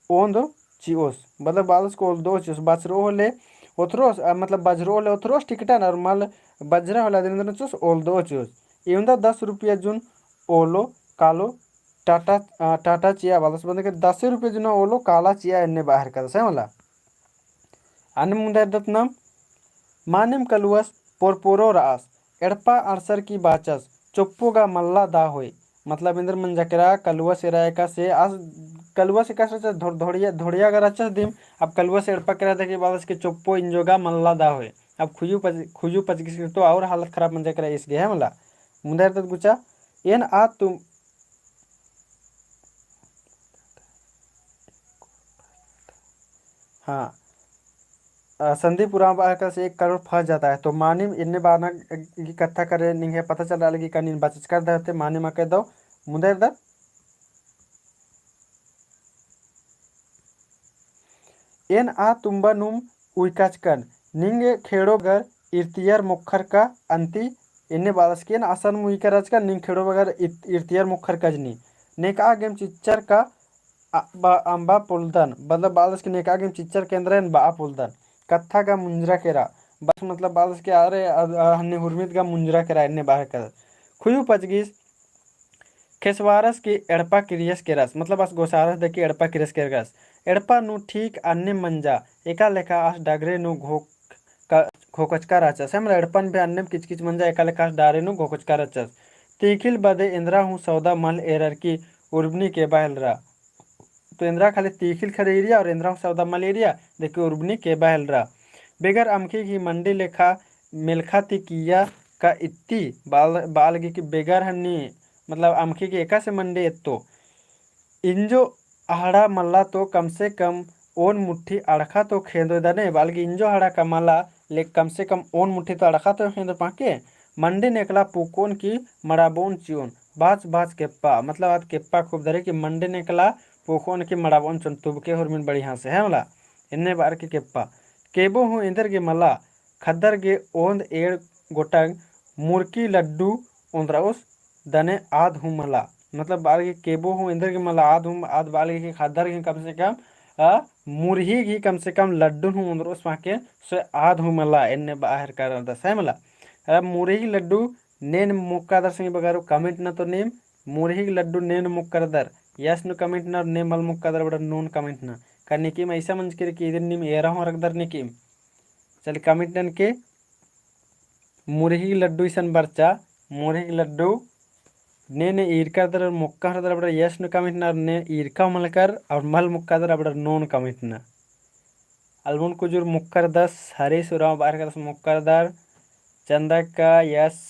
ओंद चियोस मतलब बालस को दो चियोस बजरो होले ओथरोस मतलब बजरो होले ओथरोस टिकटन और मल बजरा होले दिन चुस ओल दो चियोस इवंदा 10 रुपया जुन ओलो कालो टाटा चिया बालस बंद के 10 रुपये जुन ओलो काला चिया इन्ने बाहर कर से मला। अन्न मुंदरदत्नम मानिम कलुवस पोरपोरो रास एड़पा अरसर की बाचस चुप्पुगा मल्ला दा होय। मतलब इंद्र मन जकरा कलुवस एरायका से आज कलुवस का से धोड़िया धोड़िया का रचस दिम। अब कलुवस एड़पा करा था कि बालस के चुप्पो इंजोगा मल्ला दा होय। अब खुजू पच किस तो और हालत खराब मन जकरा इस गया है मला मुंदर तक गुचा एन आ तुम हाँ संधि पुरा का से 1 करोड़ फंस जाता है तो मानिम इन्ने बाना की कथा करे नहीं है पता चल रहा है कि कहीं बचत कर देते मानिम कह दो मुंदर दर एन आ तुम्बा नुम उइकाचकन निंगे खेड़ोगर इर्तियर मुखर का अंति इन्ने बालस्किन आसन मुइकराचकन निंग खेड़ोगर इर्तियर मुखर कजनी नेका गेम चिच्चर का अंबा पुलदन मतलब बालस के नेका गेम चिच्चर केंद्र बा पुलदन कत्था का मुंजरा केरा बस मतलब बालस के अरे हन्ने हुरमित का मुंजरा केरा इन्ने बाहर कर खुयू पचगिस खेसवारस की एड़पा क्रियस के रस मतलब बस गोसारस देखी एड़पा क्रियस के रस एड़पा नु ठीक अन्य मंजा एका लेखा आस डागरे नु घोकचका राचस है मतलब एड़पन भी अन्य किच किच मंजा एका लेखा आस डारे नु घोकचका राचस तीखिल बदे इंद्रा हूँ सौदा मल एरर की उर्बनी के बहल रहा तो इंद्रा खाली तीखिल खरीरिया और इंद्रा हूँ सौदा मल एरिया देखिए उर्बनी के बहल रहा बेगर अमकी की मंडी लेखा मिलखा तिकिया का इत्ती बालगी की बेगर हन्नी मतलब अमकी की एका से मंडे तो इंजो आहड़ा मल्ला तो कम से कम ओन मुट्ठी अड़खा तो खेदो दने बालगी इंजो हड़ा कमला ले कम से कम ओन मुट्ठी तो अड़खा तो खेदो पाके मंडी नेकला पुकोन की मड़ाबोन चियोन बाच बाच केप्पा मतलब आज केप्पा खूब धरे कि मंडी नेकला पुकोन की मड़ाबोन चुन तुबके हुरमिन बढ़िया से है मला इन्ने बार के केप्पा केबो हूँ इंदर के मला खद्दर के ओंद एड़ गोटंग मुर्की लड्डू ओंद्राउस दने आध हूँ मला मतलब बाल के केबो हूँ इंदर के मला आध हूँ आध बाल के खद्दर के कम से कम मुरही की कम से कम लड्डू हूँ ओंद्रोस पाके सो आध हूँ मला इन्ने बाहर कर दस है मला अब मुरही लड्डू नेन मुक्का दर संग बगारो कमेंट न तो नेम मुरही लड्डू नेन मुक्कर दर यस नु कमेंट न नेम मल मुक्का दर बड़ा नोन कमेंट न करने की ऐसा मंच के इधर निम एरा हूँ रख दर ने की चल कमेंट नन के मुरही लड्डू सन बर्चा मुरही लड्डू ने ईरका दर मुक्का दर बड़ा यस नु कमेंट न ने ईरका मलकर और मल मुक्का दर बड़ा नोन कमेंट न अलमुन कुजुर मुक्कर दस हरीश उराव बार का दस मुक्कर दर चंदा का यस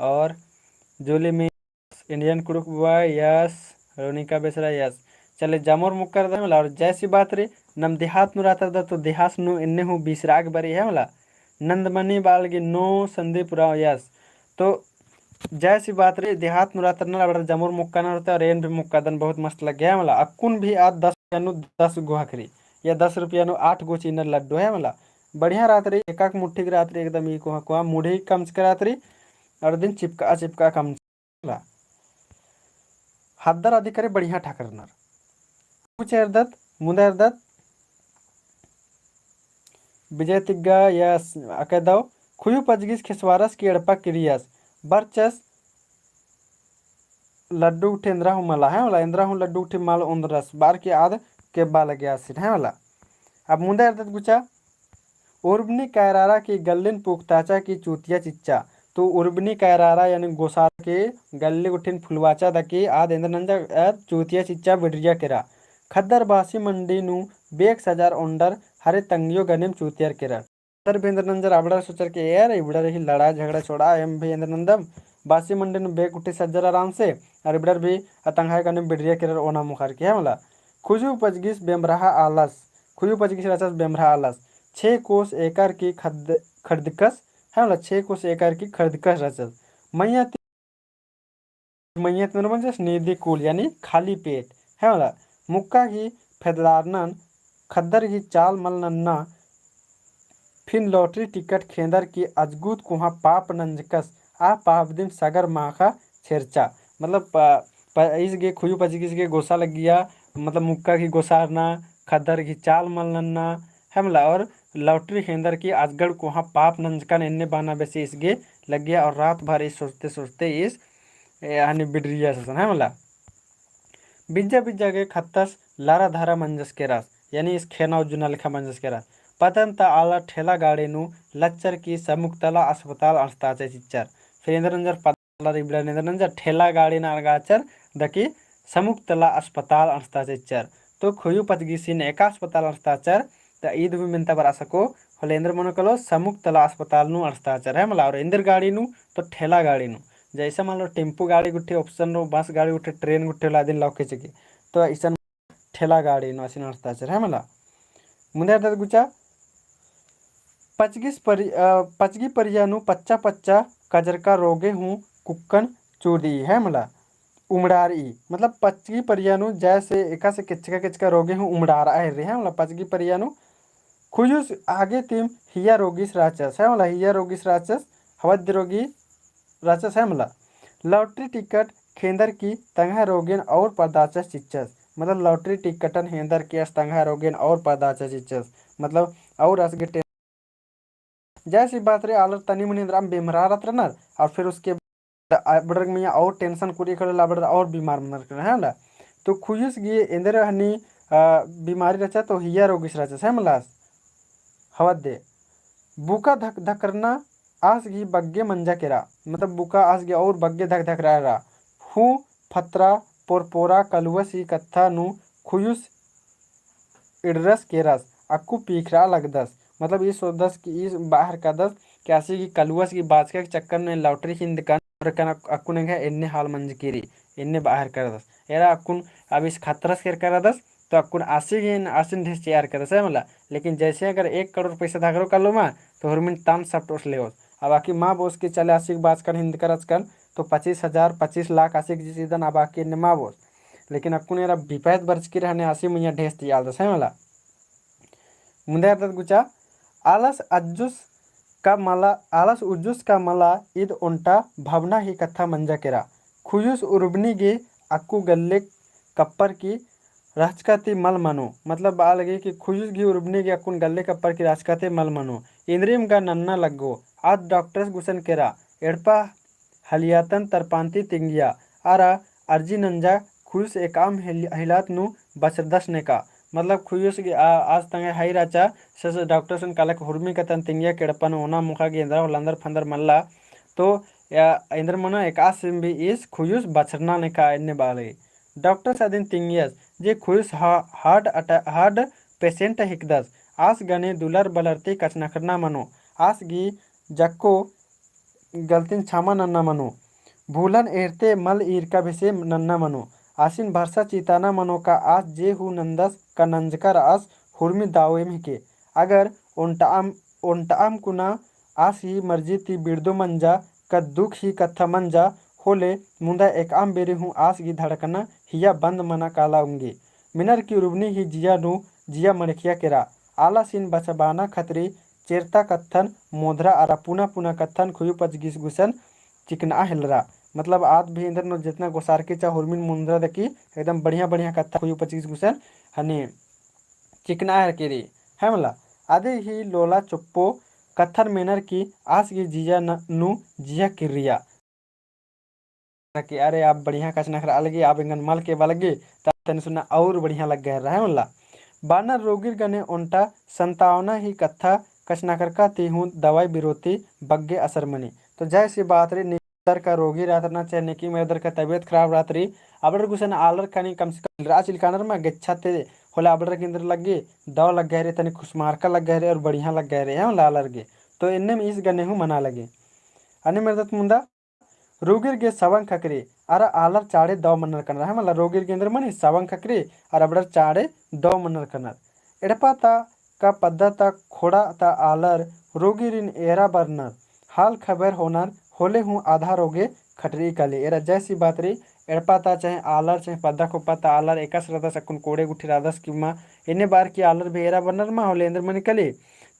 और जूली में इंडियन कुरुक बुआ यस रोनिका बेसरा यस चले जामोर मुक्कर दर मला और जैसी बात रे नम देहात नु रातर दा तो देहास नु इन्ने हूँ बीसराग बरी है मला नंदमणि बालगी नो संदीपुरा यस तो जैसी बात रे देहात नुरातर ना बड़ा जमुर मुक्का ना रहता है और एन भी मुक्का दन बहुत मस्त लग गया मला अक्कुन भी आज 10 नु 10 गुहाखरी या 10 रुपया नु 8 गो चीनर लड्डू है मला बढ़िया रात रे एक एक मुट्ठी की रात रे एकदम ई कुआ मुढ़ी कम से रात रे और दिन चिपका चिपका कम मला हद्दर आदि करे बढ़िया ठाकरनर कुछ दत्त मुंदर दत्त विजय तिग्गा यस अकेदाव खुयू पजगिस खिसवारस की अड़पा क्रियस बरचस लड्डू उठे इंद्रा हूँ मला है वाला इंद्रा हूँ लड्डू उठे माल उंदरस बार की आद के बाल गया सिर है वाला अब मुंदे अर्दत गुचा उर्बनी कैरारा की गल्लिन पुख्ताचा की चूतिया चिच्चा तो उर्बनी कैरारा यानी गोसार के गल्ले उठिन फुलवाचा दकी आद इंद्र नंजा चूतिया चिच्चा बिडरिया केरा खद्दर बासी मंडी नु बेक सजार ओंडर हरे तंगियो गनिम चूतियर केरा खद्दर भी इंद्र नंजर अबड़ा सोचर के यार इबड़ा रही लड़ा झगड़ा छोड़ा एम भी इंद्र नंदम बासी मंडी नु बेक उठे सज्जर आराम से और इबड़र भी अतंगाय गनिम बिडरिया केरा ओना मुखार के है मला खुजू पजगिस बेमराहा आलस खुजू पजगिस रचस बेमराहा आलस 6 कोस एकड़ की खर्दकस है मतलब 6 कोस एकड़ की खर्दकस रचस मैया मैयत में निधि कुल यानी खाली पेट है मतलब मुक्का की फेदलारनन खद्दर की चाल मल नन्ना फिन लॉटरी टिकट खेंदर की अजगूत कुहा पाप नंजकस आ पाप दिन सगर माखा छेरचा मतलब इस गे खुजू पचगिस के गोसा लग गया मतलब मुक्का की गोसारना खद्दर की चाल मल नन्ना है मतलब और लॉटरी खेंदर की अजगढ़ कुहा पाप नंजकन इन्ने बाना बेसे इसगे लग गया और रात भर इस सोचते सोचते इस यानी बिडरिया ससन है मतलब बिज्जा बिज्जा के खत्तस लारा धारा मंजस के रास यानी इस खेना जुना लिखा मंजस के रास पतंत आला ठेला गाड़ीनु लच्चर की समुक्तला अस्पताल अस्ताचे चिच्चर फेंद्रंजर पतला इब्रनेंद्रंजर ठेला गाड़ी नारगाचर दकी समुक्तला अस्पताल अस्ताचेच्चर तो खुयु पतगिसिन एका अस्पताल अस्ताचर त ईद भी मिनता बरासको होलेंद्र मनकलो समुक्तला अस्पताल नु अस्ताचर है मला और इंद्र गाड़ी नु तो ठेला गाड़ी नु जैसे मान लो टेम्पो गाड़ी गुट्ठे ऑप्शन रो बस गाड़ी गुट्ठे ट्रेन गुट्ठे लादिन लौके चके तो ऐसा ठेला गाड़ी नु असिन अस्ताचर है मला मुंदे गुचा पचगी परियानु पच्चा पच्चा कजरका रोगे हूँ कुक्कन चूदी है मला उमड़ारी मतलब पचगी परियानु जैसे एका से किचका रोगे हूँ उमड़ारा है मला पचगी परियानु खुजुस आगे तीम हिया रोगिस राचस है मला हिया रोगिस राचस हवद रोगी राचस है मला लॉटरी टिकट खेंदर की तंगा रोगेन और पदाचस चिच्चस मतलब लॉटरी टिकटन हेंदर के तंगा रोगेन और पदाचस चिच्चस मतलब और असगे जैसी बात रे आलर तनी मुनी राम बेमरा रत्नर और फिर उसके बड़र में और टेंशन कुरी कर ला बड़र और बीमार मनर कर है ना तो खुजुस गे इंदर हनी बीमारी रचा तो हिया रोगिस रचा है मलास हवद दे बुका धक धक करना आस गी बग्गे मंजा केरा मतलब बुका आस गे और बग्गे धक धक रहा हूँ फत्रा पोरपोरा कलुवसी कत्था नु खुयुस इडरस केरस अक्कू पीखरा लगदस मतलब ये सोदस कि इस बाहर का दस कैसी की कलुवस की बात के चक्कर में लॉटरी हिंद का अक्कुन है इन्ने हाल मंजकीरी इन्ने बाहर कर दस एरा अक्कुन अब इस खतरस कर दस तो अक्कुन आसिन ढेस तैयार कर है मला लेकिन जैसे अगर 1 करोड़ पैसा धागरो कर लो माँ तो हरमिन ताम सब टोस ले अब आकी माँ बोस के चले आशिक बात कर हिंद कर तो 25,000 25 लाख आशिक जिस दिन अब आके माँ बोस लेकिन अक्कुन यार विपैत बर्च की रहने आसी मुझे ढेस तैयार दस है मला मुंदे गुचा आलस उज्जुस का मला ईद उन्टा भावना ही कथा मंजा केरा खुयुस उर्बनी गे अक्कू गल्ले कप्पर की राजकाती मल मनो मतलब बाल लगे कि खुयुस गी उर्बनी गे अक्कुन गल्ले कप्पर की राजकाते मल मनो इंद्रियम का नन्ना लगो आज डॉक्टर्स गुसन केरा एड़पा हलियातन तरपांती तिंगिया आरा अर्जी नंजा खुयुस एकाम हिलात नु बचरदस ने का मतलब खुयुस की आज तंगे हाई राचा सस डॉक्टर सन कालक हुर्मी कतन तिंगिया केड़पन ओना मुखा गे इंद्र होलंदर फंदर मल्ला तो या इंद्र मनो एक आसिम भी इस खुयुस बचरना ने का इन्ने बाले डॉक्टर सदिन तिंगियस जे खुयुस हार्ड पेशेंट हिकदस आस गने दुलर बलरती कचना करना मनो आस गी जक्को गलतिन छामा नन्ना मनो भूलन एरते मल ईरका भिसे नन्ना मनो आसिन भरसा चिताना मनो का आस जे हु नंदस का नंजकर आस हुर्मी दावेम के अगर ओंटाम कुना आस ही मर्जी ती बिरदो मंजा का दुख ही कथा मंजा होले मुंदा एक आम बेरे हूँ आस की धड़कना हिया बंद मना काला उंगे मिनर की रुबनी ही जिया मणखिया केरा आला सिन बचबाना खतरी चेरता कत्थन मोधरा आरा पुना पुना कत्थन खुयु पच गिस गुसन चिकना हिलरा मतलब आज भी इंद्र नो जितना गोसार के चा हुरमिन मुंद्रा दकी एकदम बढ़िया बढ़िया कत्था खुयु 25 गुसन हने चिकना है केरी है मला आधे ही लोला चुप्पो कत्थर मेनर की आस की जिया किरिया कि अरे आप बढ़िया कचना खरा लगी आप इंगन मल के बलगे तब तन सुना और बढ़िया लग गया है मला बानर रोगिर गने उन्टा संतावना ही कत्था कचना करका ती हूँ दवाई बिरोती बग्गे असर मनी तो जैसी बात रे निदर का रोगी रात ना चाहे नेकी मेदर का तबीयत खराब रात रही अबर गुसन आलर कानी कम से कम राचिल कानर में गच्छाते होला अबर के अंदर लग गए दवा लग गए रे तने खुशमारका लग गए रे और बढ़िया लग गए रे हैं लालर गे तो इन्ने में इस गने हूँ मना लगे अने मेरे दत मुंदा रोगिर गे सवंग खकरे अरे आलर चाड़े दव मनर कनर है मतलब रोगिर के अंदर मनी सवंग खकरे और अबड़र चाड़े दव मनर कनर एड़पा ता का पद्दा ता खोड़ा ता आलर रोगिरिन एरा बरनर हाल खबर होनर होले हूँ आधा रोगे खटरी कले एरा जैसी बात रे एड़पा ता चाहे आलर चाहे पद्दा को पता आलर एकस रदा सकुन कोड़े गुठी रादस किमा इन्ने बार की आलर भी एरा बरनर मा होले अंदर मनी कले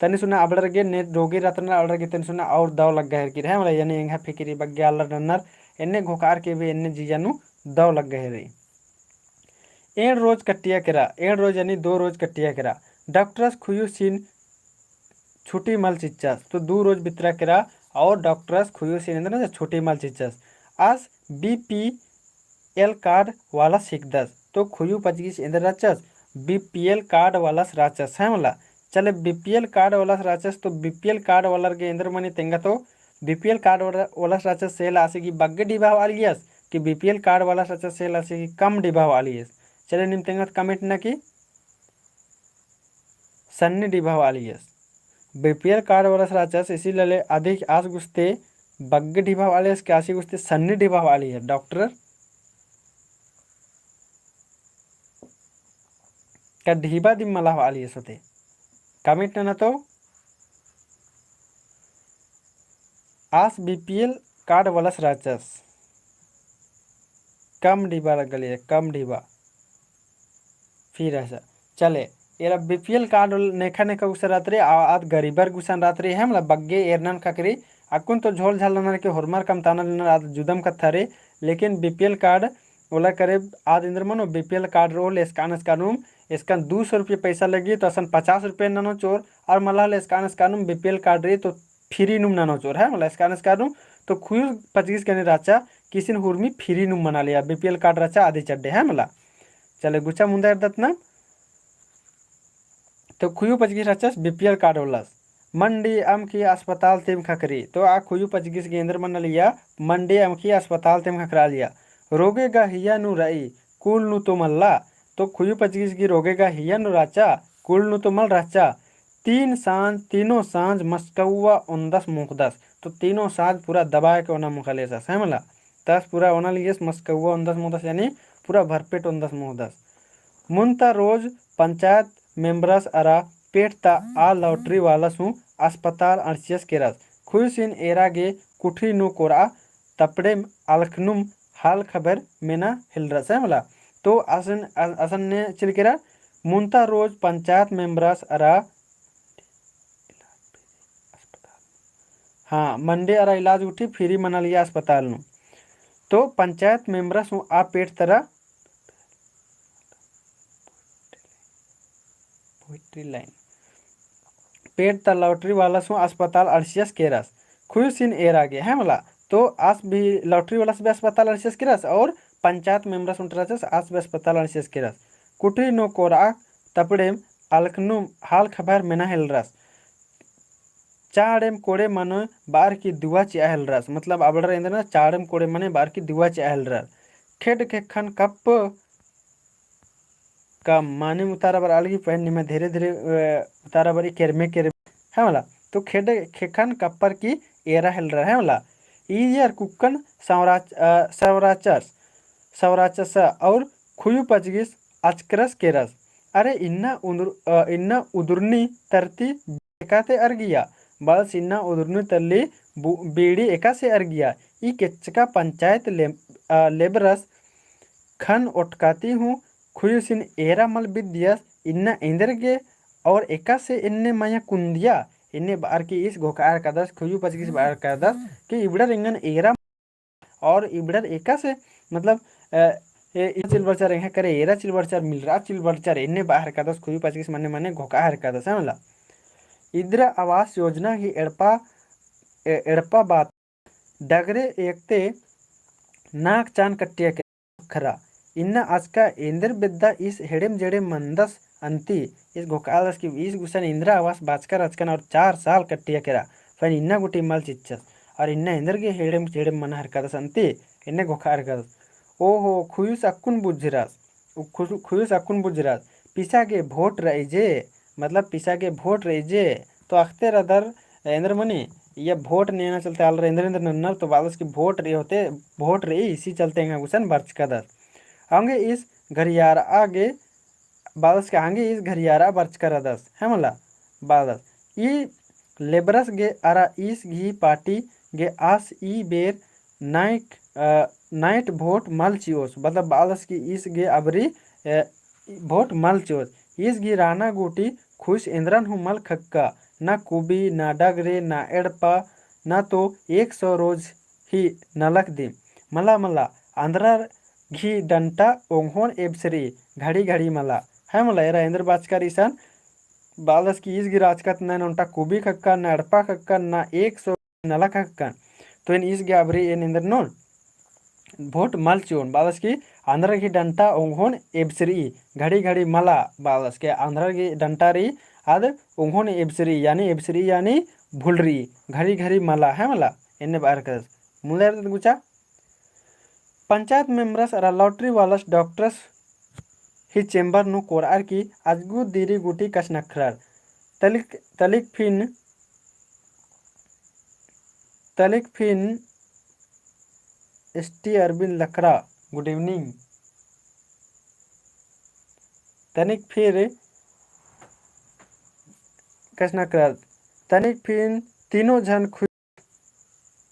तनी सुना अबड़र गे ने रोगी रत्ना अबड़र गे तनी सुना और दव लग गए की है मतलब यानी इंगा फिकिरी बग्गे आलर नन्नर इन्ने घोकार के भी इन्ने जीजानु दव लग गए रे एड़ रोज कट्टिया करा एड़ रोज यानी 2 रोज कट्टिया करा डॉक्टर्स खुयु सीन छुट्टी मल चिच्चस तो 2 रोज बितरा करा और डॉक्टर्स खुयु सीन अंदर छुट्टी मल चिच्चस आज BPL कार्ड वाला सीख दस तो खुयु 25 इंदर रचस BPL कार्ड वाला राचस है मला चले बीपीएल कार्ड वाला राचस तो बीपीएल कार्ड वाला केंद्र मनी तेंगा तो बीपीएल कार्ड वाला राचस सेल आसे की बग्गे डिबा वालियस कि बीपीएल कार्ड वाला राचस सेल आसे की कम डिबा वालियस। चले निम तेंगा कमेंट ना की सन्नी डिबा वालियस बीपीएल कार्ड वाला राचस इसीलिए अधिक आज गुस्ते बग्गे डिबा वालियस के आसी गुस्ते सन्नी डिबा वाली है डॉक्टर का ढीबा दिम मला वालियस होते कमेंट ना तो आज बीपीएल कार्ड वाला राचस कम डिबा लगली है कम डिबा फिर ऐसा चले एरा बीपीएल कार्ड नेखा नेखा गुसा रात्रि आज गरीबर गुसान रात्रि है मतलब बग्गे एरनन ककरी अकुन तो झोल झाल नन के होरमार कम ताना लेना आज जुदम कथारे लेकिन बीपीएल कार्ड ओला करे आज इंद्र मनो बीपीएल कार्ड रोल स्कान स्कानुम इसका 200 रुपये पैसा लगी तो असन 50 रुपये ननो चोर और मला स्कान स्कानुम बीपीएल कार्ड रही तो फ्री नुम ननो चोर है मतलब स्कान स्कानुम तो खुद 25 के राचा किसी ने हुर्मी फ्री नुम मना लिया बीपीएल कार्ड राचा आधे चड्डे है मला चले गुचा मुंदा दत्ना तो खुयू पचगिस रचस बीपीएल कार्ड होलस मंडी अमकी अस्पताल तेम खकरी तो आ खुयू पचगिस केंद्र मन लिया मंडी अमकी अस्पताल तेम खकरा लिया रोगेगा हिया नु रई कुल नु तो मल्ला तो खुयू पचगिस की रोगेगा हिया नु राचा कुल नु तो मल राचा तीनों सांझ मस्कौवा उन्दस मुखदस तो तीनों सांझ पूरा दबाए के ओना मुखले सस है मला तस पूरा ओना लियस मस्कौवा उन्दस मुखदस यानी पूरा भरपेट उन्दस मुखदस मुंता रोज पंचायत मेंबरस अरा पेटता आ लॉटरी वाला सु अस्पताल अर्चियस केरस खुशिन एरा गे कुठरी नु कोरा तपड़े अलखनुम हाल खबर मेना हिलरस है मला तो असन ने चिलकेरा मुंता रोज पंचायत मेंबरस अरा हाँ मंडे अरा इलाज उठी फ्री मना लिया अस्पताल नु तो पंचायत मेंबरस आ पेट तरह लाइन पेट त लॉटरी वाला सु अस्पताल अर्शियस केरस खुशिन एर आगे है मला तो आस भी लॉटरी वाला से अस्पताल अर्शियस केरस और पंचायत मेंबर्स उंटरस आस भी अस्पताल अर्शियस केरस कुटरी नो कोरा तपड़े अलकनु हाल खबर मेना हेलरस चाड़ेम कोड़े मनो बार की दुआ चिहलरस मतलब अबड़ इंद्र चाड़ेम कोड़े मने बार की दुआ चिहलरस खेड के खन कप का माने उतारा बर अलगी पहनने में धीरे धीरे उतारा बरी केरमे है मला तो खेड खेखन कप्पर की एरा हेल रहा है मला ईयर कुक्कन सवराचस और खुयू पचगिस अचकरस केरस अरे इन्ना उदुरनी तरती एकाते अर्गिया बस इन्ना उदुरनी तरली बीड़ी एका से अर्गिया ई केचका पंचायत लेबरस खन उटकाती हूँ खुयुसिन एरा मल विद्यस इन्ना इंद्रगे और एका से इन्ने माया कुंदिया इन्ने बार की इस घोकार कदस खुयू पचगिस बार कदस कि इबड़र इंगन एरा और इबड़र एका से मतलब चिलबरचर यहाँ करे एरा चिलबरचर मिल रहा चिलबरचर इन्ने बाहर कदस खुयू पचगिस मने मने घोकार कदस है मला इंदिरा आवास योजना की एड़पा बात डगरे एकते नाक चान कट्टिया के खरा इन्ना आज का इंद्र बिद्दा इस हेडेम जेडेम मंदस अंती इस घोकालस की इस गुसन इंदिरा आवास बाचकर अचकन और 4 साल कट्टिया केरा फिर इन्ना गुटी मल चिच्चस और इन्ना इंद्र के हेडेम जेडेम मन हरकदस अंती इन्ने घोकार कदस ओहो खुयुस अक्कुन बुझरास पिसा के वोट रही जे मतलब पिसा के वोट रही जे तो अख्ते रदर इंद्र मनी ये वोट नेना चलते आल रहे इंद्र नन्नर तो बालस की वोट रही होते वोट रही इसी चलते हैं गुसन बर्च कदस आगे इस घरियारा आगे बादस के आगे इस घरियारा बर्च कर दस है मला बादस ई लेबरस गे अरा इस घी पार्टी गे आस ई बेर नाइट वोट मल चियोस मतलब बादस की इस गे अबरी वोट मल चियोस इस घी राना गोटी खुश इंद्रन हूँ मल खक्का ना कुबी ना डगरे ना एड़पा ना तो 100 रोज ही नलक दी मला मला आंध्रा घी डंटा ओंघोन एबसरी घड़ी घड़ी मला है मला एरा इंद्र बाचकर ईसान बालस की इस गिराजकत न उनटा कुबी खक्का न अड़पा खक्का ना 100 नला खक्का तो इन इस ग्याबरी इन इंद्र नोन वोट मल चोन बालस की आंध्र की डंटा ओंघोन एबसरी घड़ी घड़ी मला बालस के आंध्र की डंटा रही आद उन्होंने एबसरी यानी भुलरी घड़ी घड़ी मला है मला एने बार कर मुंदे गुचा पंचायत मेंबर्स अरा लॉटरी वाला डॉक्टर्स ही चेंबर नु कोरार की अजगु दीरी गुटी कश नखरार तलिक तलिक फिन एसटी अरविंद लकड़ा गुड इवनिंग तनिक फिर कश नखरार तनिक फिन तीनों जन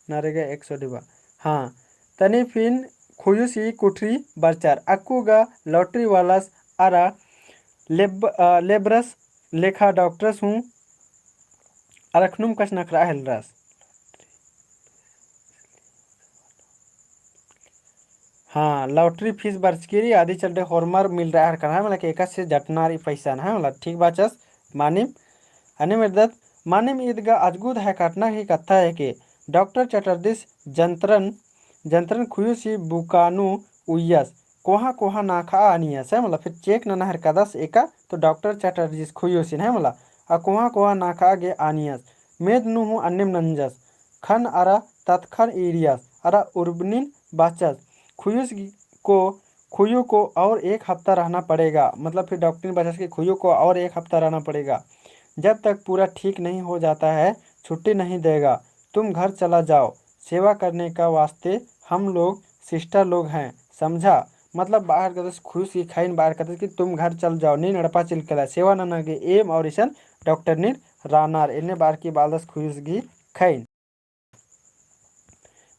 नारेगा 100 डिबा हाँ तनी फिन खुयुसी कुठरी बरचार अक्कुगा लॉटरी वालास आरा लेब्रस लेखा डॉक्टर्स हूँ अरखनुम कश नखरा हेलरास हाँ लॉटरी फीस बर्चकिरी आदि चलते हॉर्मर मिल रहा है कहा मतलब एक से जटनारी पैसा ना मतलब ठीक बाचस मानिम अने मेरदत मानिम ईदगा अजगुद है काटना की कथा है कि डॉक्टर चटर्दिस जंत्रन खुयुसी बुकानु उयस कोहा नाखा आनियस है मतलब फिर चेक ना नहर कदस एका तो डॉक्टर चटर्दिस खुयुसिन है मतलब आ कोहा नाखा गे आनियस मेद नुहु अन्निम नंजस खन अरा तत्खन एरियस अरा उर्बनिन बाचस खुयू को और 1 हफ्ता रहना पड़ेगा मतलब फिर डॉक्टर ने बताया कि खुयू को और 1 हफ्ता रहना पड़ेगा जब तक पूरा ठीक नहीं हो जाता है छुट्टी नहीं देगा तुम घर चला जाओ सेवा करने का वास्ते हम लोग सिस्टर लोग हैं समझा मतलब बाहर कदस खुश की खाइन बाहर कदस कि तुम घर चल जाओ नी नड़पा चिलकला सेवा न नगे एम और इसन डॉक्टर नीर रानार इन्हें बार की बालदस खुश की खाइन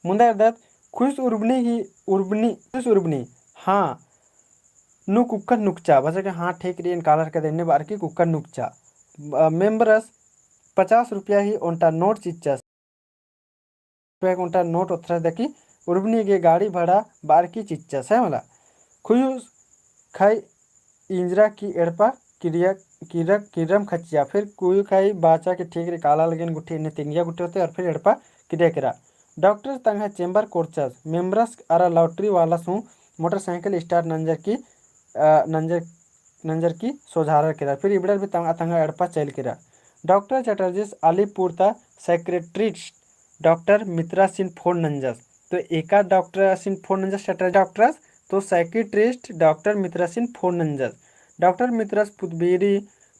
मुंदा दत खुश उर्बनी हाँ नु कुकर नुकचा बस के हाँ ठीक रही कालर के देने बार की कुकर नुकचा मेंबरस 50 रुपया ही ओंटा नोट चिच्चा ओंटा नोट उतरा देखी उर्बनी के गाड़ी भाड़ा बार की चिच्चा है मला खुयुस खाई इंजरा की एड़पा किरम खचिया फिर कुयु खाई बाचा के ठीक रे काला लगन गुठी ने तिंगिया गुठी होते और फिर एड़पा किरिया किरा डॉक्टर तंगा चेंबर कोर्चस मेंबरस अरा लॉटरी वाला सु मोटरसाइकिल स्टार नंजर की सोझारा किरा फिर इबड़र भी तंगा एड़पा चल किरा डॉक्टर चटर्जिस अलीपुरता सेक्रेटरिस्ट डॉक्टर मित्रा सिंह फोन नंजस तो एका डॉक्टर सिंह फोन नंजस डॉक्टर्स तो सेक्रेटरिस्ट डॉक्टर मित्रा सिंह फोन नंजस डॉक्टर मित्रस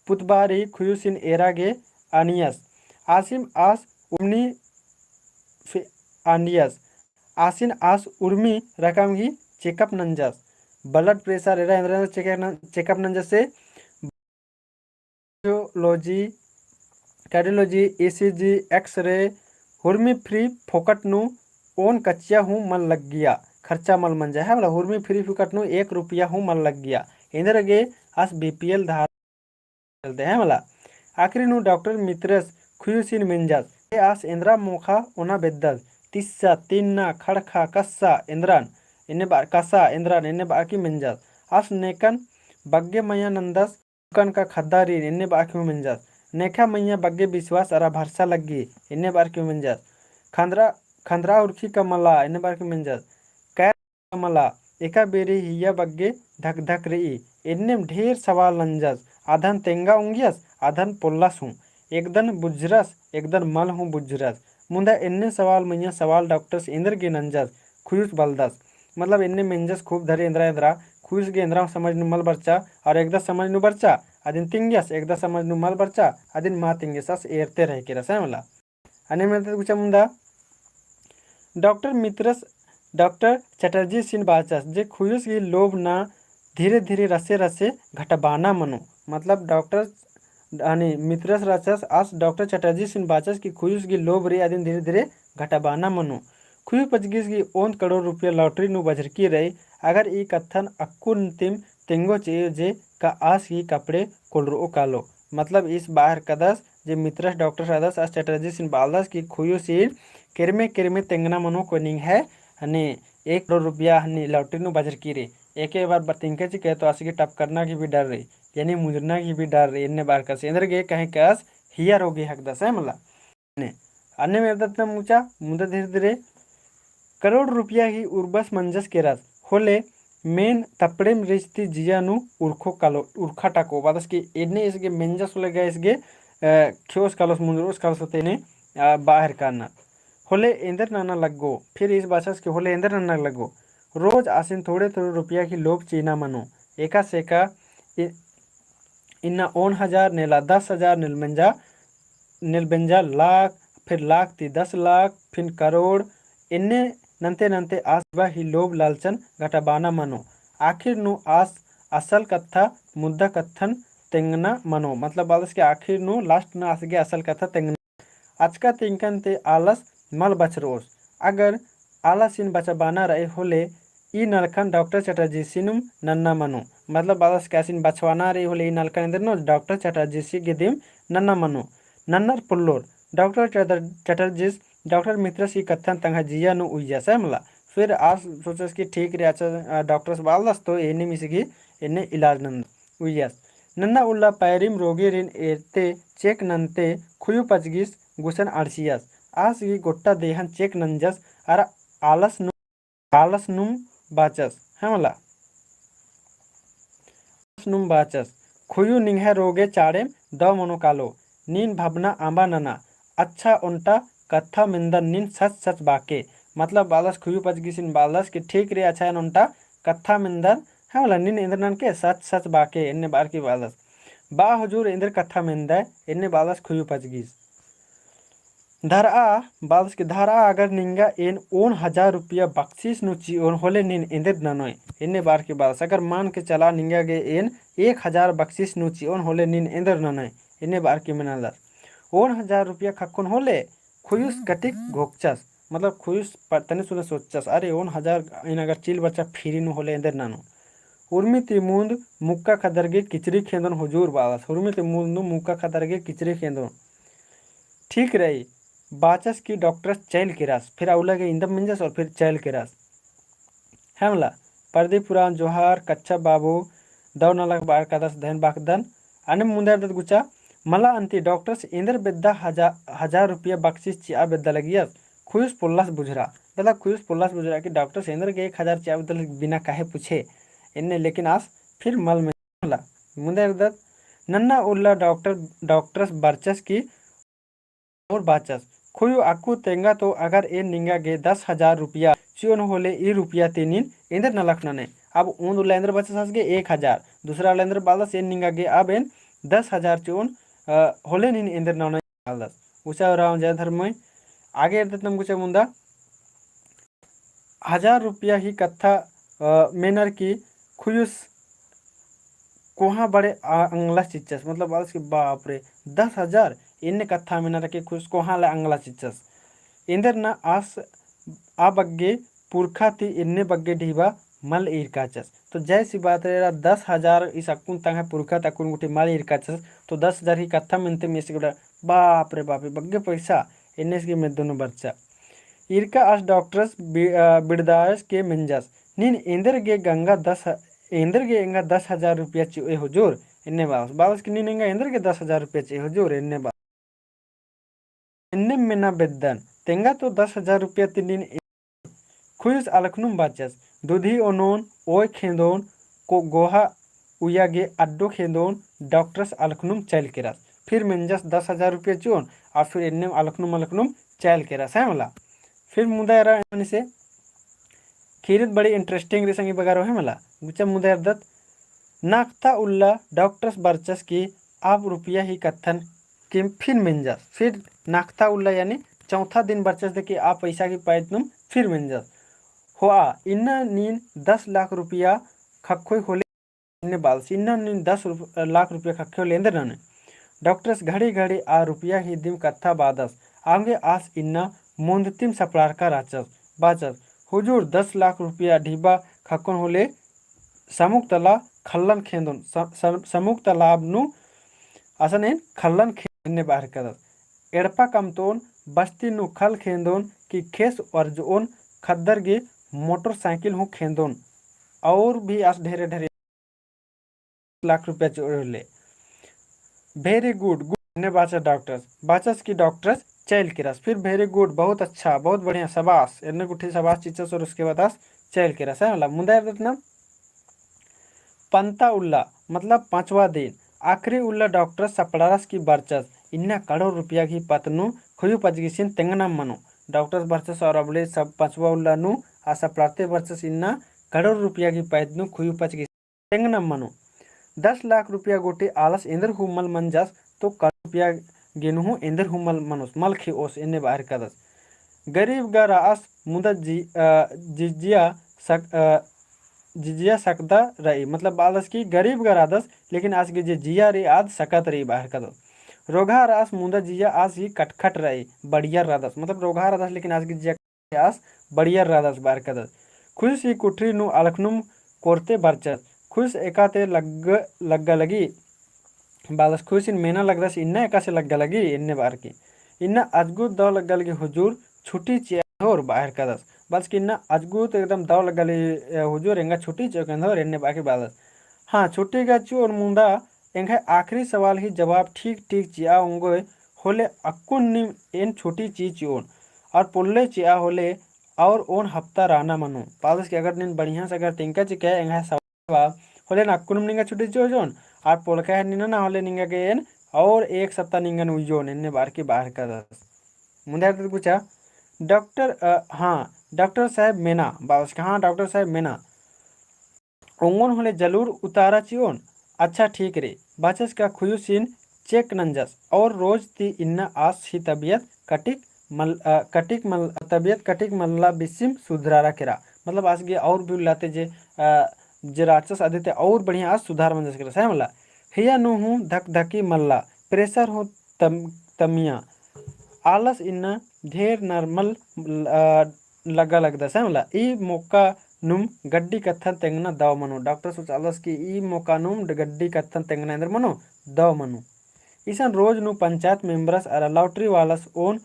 पुतबारी खुयुसिन एरागे आनियस आसिम आस उमनी आंडियस आसिन आस उर्मी रकम ही चेकअप नंजस ब्लड प्रेशर एरा चेकअप नंजस से कार्डियोलॉजी ईसीजी एक्सरे हुर्मी फ्री फोकट नु ओन कच्चिया हूँ मन लग गया खर्चा मल मन जाए मतलब हुर्मी फ्री फोकट नु 1 रुपया हूँ मन लग गया इंदर गे आस बीपीएल धार चलते हैं मला आखिरी नु डॉक्टर मित्रस खुयुसिन मिंजस ए आस इंद्रा मोखा ओना बेद्दल तिस्सा तिन्ना खड़खा कस्सा इंद्रान इन्हें बार कसा इंद्रान इन्हें बाकी मिंजस आस नेकन बग्गे मैया नंदस दुकान का खद्दारी इन्हें बाकी में मिंजस नेखा मैया बग्गे विश्वास अरा भरसा लगी इन्हें बार क्यों मिंजस खंद्रा उर्खी का मला इन्हें बार क्यों मिंजस कै मला एका बेरी हिया बग्गे धक धक रही इन्हें ढेर सवाल नंजस आधन तेंगा उंगियस आधन पोल्लास हूँ एकदन बुजरस एकदन मल हूँ बुजरस मुंदा इन्ने सवाल मैया सवाल डॉक्टर्स इंद्र गे नंजस खुयुस बलदस मतलब इन्ने मिंजस खूब धरे इंद्रा खुश गे इंद्रा समझ नु मल बर्चा और एकदा समझ नु बर्चा अदिन तिंग्यस एकदा समझ नु मल बर्चा अदिन मा तिंग्यस एरते रह के रसा मला अने मेरे कुछ मुंदा डॉक्टर चटर्जी सिन बाचस जे खुयुस की लोभ ना धीरे धीरे रसे रसे घटबाना मनो मतलब डॉक्टर आणि मित्रस रचस आज डॉक्टर चटर्जी सिन बाचस की खुयुस की लोभ रे आदिन धीरे धीरे घटबाना मनो खुयु पचगिस की 1 करोड़ रुपया लॉटरी नु बजरकी रही अगर ई कथन अक्कुंतिम तिंगो जे का आस की कपड़े कोलरो कालो मतलब इस बाहर कदस जे मित्रस डॉक्टर सदस आज चटर्जी सिन बालदस की खुयु सिन किरमे तेंगना मनो कोनिंग है हने 1 करोड़ रुपया हने लॉटरी नु बजरकी रे एक बार बतिंके ची कहे तो आस की टप करना की भी डर रही यानी मुजरना की भी डर रही इन्ने बार कस इंद्र गे कहीं कस हियर हो गई हक दस है मला ने अन्य में दत्त मुचा मुदा धीरे धीरे करोड़ रुपया ही उर्बस मंजस के रस होले मेन तपड़ेम रिश्ती जियानु उर्खो कालो उर्खा टाको बादस की इन्ने इसके मेंजस लगा इसके क्योस कालोस मुंडरोस कालोस तेने बाहर काना होले इंदर नाना लगो फिर इस बासस के होले इंदर नाना लगो रोज आसिन थोड़े थोड़े रुपया की लोग चीना मनो एका सेका इन्ना 1000 नेला 10,000 निलमंजा निलबंजा लाख फिर लाख ती 10 लाख फिर करोड़ इन्ने नंते नंते आसबा ही लोभ लालचन घटाबाना मनो आखिर नु आस असल कथा मुद्दा कथन तेंगना मनो मतलब बालस के आखिर नु लास्ट ना आसगे असल कथा तेंगना आजका तिंकन ते आलस मल बचरोस अगर आलस इन बचबाना रहे होले ई नलखन डॉक्टर चटर्जी सिनुम नन्ना मनो मतलब बालस कैसिन बचवाना रही होले ई नलखन इंदर नो डॉक्टर चटर्जी सी गिदिम नन्ना मनो नन्नर पुल्लोर डॉक्टर चटर्जीस डॉक्टर मित्र सी कथन तंगा जिया नु उइया समला फिर आज सोचस कि ठीक रे अच्छा डॉक्टर्स बालस तो एने मिसगी एने इलाज नंद उइयास नन्ना उल्ला पैरिम रोगी रिन एते चेक नंते खुयु पचगिस गुसन आरसियास आसगी गोट्टा देहन चेक नंजस अर आलस नुम बाचस हमला नुम बाचस खुयु निंह रोगे चाड़ेम द मनो कालो नीन भावना आंबा नना अच्छा उनटा कथा मिंदन नीन सच सच बाके मतलब बालस खुयु पच गिसिन बालस कि ठीक रे अच्छा उनटा कथा मिंदन हमला नीन इंद्रनन के सच सच बाके इन्ने बार की बालस बा हुजूर इंद्र कथा मिंदा इन्ने बालस खुयु पच गिस धरा बालस की धरा अगर निंगा एन 1000 रुपया बख्शीस नुची ओन होले नीन इंदर ननोय इन्ने बार की बालस अगर मान के चला निंगा गे एन 1000 बख्शीस नुची ओन होले नीन इंदर ननोय इन्ने बार की मनालस 1000 रुपया खक्कोन होले खुयुस कटिक घोकचस मतलब खुयुस तने सुने सोचस अरे 1000 इन अगर चिल बच्चा फिरी नु होले इंदर नानो उर्मी तिमुंद मुक्का खदरगे किचरी खेंदन हुजूर बालस उर्मी तिमुंद मुक्का खदरगे किचरी खेंदन ठीक रही बाचस की डॉक्टर चैल के रास फिर अवला के इंदम मिंजस और फिर चैल के रास हमला प्रदीप पुराण जोहार कच्चा बाबू दौ नलक बार कदस धन बाकदन अने मुंदर दत गुचा मला अंति डॉक्टर्स इंदर बेद्दा 1000 रुपया बख्शीश चिया बेद्दा लगियस खुयुस पुल्लास बुझरा दला खुयुस पुल्लास बुझरा कि डॉक्टर्स इंदर के 1000 चिया बेद्दा बिना काहे पूछे इन्ने लेकिन आस फिर मल में हमला मुंदर दत नन्ना उल्ला डॉक्टर्स बरचस की और बाचस खुयु आकू तेंगा तो अगर ए निंगा गे 10,000 रुपया चियोन होले ई रुपया तीनिन इंदर नलख नने अब ऊन उलेंद्र बचस हस गे 1000 दूसरा लेंद्र बालस एन निंगा गे अब एन 10,000 चियोन होले नीन इंदर नने बालस उचा राम जय धर्म आगे एदतम गुचा मुंदा 1000 रुपया ही कथा मेनर की खुयुस कोहा बड़े अंगला चिच्चस मतलब बालस के बाप रे 10,000 इन्ने कथा में न रखे खुश कोहा ला अंगला चिच्चस इंदर न आस आ बग्गे पुरखा थी इन्ने बग्गे ढीबा मल इरकाचस तो जैसी बात रे 10,000 इस अकुन तंग पुरखा तकुन गुटी मल इरकाचस तो 10,000 ही कथा मिनते में से बाप रे बग्गे पैसा इन्ने से में दोनों बच्चा इरका आस डॉक्टर्स बिरदायस के मिंजस नीन इंदर गे गंगा 10,000 रुपया चाहिए हुजूर इन्ने बाबस की नीन इंदर के 10,000 रुपया चाहिए हुजूर इन्ने मिना बेदन तेंगा तो 10,000 रुपया तीन खुश अलखनुम बाचस दूधी ओनोन ओय खेदोन को गोहा उयागे अड्डो खेदोन डॉक्टर्स अलखनुम चल के रस फिर मिंजस 10,000 रुपया चोन और फिर इन्ने अलखनुम चल के रस है मला फिर मुदा रहा से खीरत बड़ी इंटरेस्टिंग रेसंगी बगारो है मला गुचा मुदा अर्दत नाकता उल्ला डॉक्टर्स बरचस की आप रुपया ही कथन कि फिर मिंजस फिर नाकता उल्ला यानी चौथा दिन बरचस दे कि आप पैसा की पैतनुम फिर मिंजस हुआ इन्ना नीन 10 लाख रुपया खक्खोई होले इन्ने बाल्स इन्ना नीन 10 लाख रुपया खक्खोई लेंदर नने डॉक्टर्स घड़ी घड़ी आ रुपया ही दिम कथा बादस आगे आस इन्ना मुंदतिम सपलार का राचस बाचस हुजूर 10 लाख रुपया ढीबा खक्कोन होले समुक तला खल्लन खेंदोन समुक तालाब नु असने खल्लन खेंदने बाहर करस एड़पा कमतोन बस्ती नु खल खेंदोन कि खेस अर्जोन खद्दर गे मोटरसाइकिल हूँ खेंदोन और भी आस ढेरे ढेरे लाख रुपया चोले वेरी गुड गुड ने बाचा डॉक्टर्स बाचस की डॉक्टर्स चैल के रस फिर वेरी गुड बहुत अच्छा बहुत बढ़िया शबाश इन्ने गुठी शबाश चीचस और उसके बाद चैल के रस है मुंदा ना पंता उल्ला मतलब पांचवा दिन आखिरी उल्ला डॉक्टर सपड़ारस की बर्चस इन्ना करोड़ रुपया की पतनु खुयु पजगिसिन तेंगनम मनु डॉक्टर बर्चस और अबले सब पांचवा उल्ला नु आ सपड़ाते बर्चस इन्ना करोड़ रुपया की पैदनु खुयु पजगिसिन तेंगनम मनु 10 लाख रुपया गोटे आलस इंदर हुमल मंजस तो करोड़ रुपया गेनु इंदर हुमल मनुस मल खे ओस इन्ने बाहर कदस गरीब गा रास मुदा जिजिया सक जिजिया सकता रही मतलब बालस की गरीब गा रादस लेकिन आज के जे जिया रे आज सकत रही बाहर कदस रोगा रास मुदा जिया आज ही कटखट रही बढ़िया रादस मतलब रोगा रादस लेकिन आज के जिया आज बढ़िया रादस बाहर कदस खुश ही कुठरी नु अलखनुम कोरते बरचत खुश एकाते लग्गा लगी बालस खुश इन मेना लगदस इन्ना एका से लग्गा लगी इन्ने बार की इन्ना अजगुत दाव लग्गा लगी हुजूर छुट्टी चेहर बाहर कदस बस कि इन्ना अजगुत एकदम दाव लग्गा लगी हुजूर एंगा छुट्टी चेहर इन्ने बाकी बालस हाँ छुट्टी का चोर मुंडा एंगा आखिरी सवाल ही जवाब ठीक ठीक चिया होंगे होले अक्कुन निम एन छोटी चीज चियोन और पुल्ले चिया होले और ओन हफ्ता राना मनु पालस के अगर निन बढ़िया से अगर टिंका चिका एंगा सवाल होले नक्कुन निंगा छुट्टी चियोन और पोलका है निना ना होले निंगा के एन और एक सप्ताह निंगन उयोन इन्ने बार की बाहर का दस मुंडा तो पूछा डॉक्टर हाँ डॉक्टर साहब मेना बालस का हाँ डॉक्टर साहब मेना ओंगन होले जरूर उतारा चियोन अच्छा ठीक रे बाचस का खुयुसिन चेक नंजस और रोज ती इन्ना आस ही तबीयत कटिक मल्ला बिसिम सुधरारा केरा मतलब आज के और भी लाते जे राक्षस आदित्य और बढ़िया आज सुधार मंजस केरा सही मला हिया नु हूँ धक धकी मल्ला प्रेशर हो तमिया आलस इन्ना ढेर नॉर्मल लगा लगदा सही मला ई मौका नुम गड्डी कत्थन तेंगना दाव मनु डॉक्टर सुचालस की ई मौका नुम गड्डी कत्थन तेंगना इंदर मनु दाव मनु इसन रोज नु पंचायत मेंबर्स अर लॉटरी वालस ओन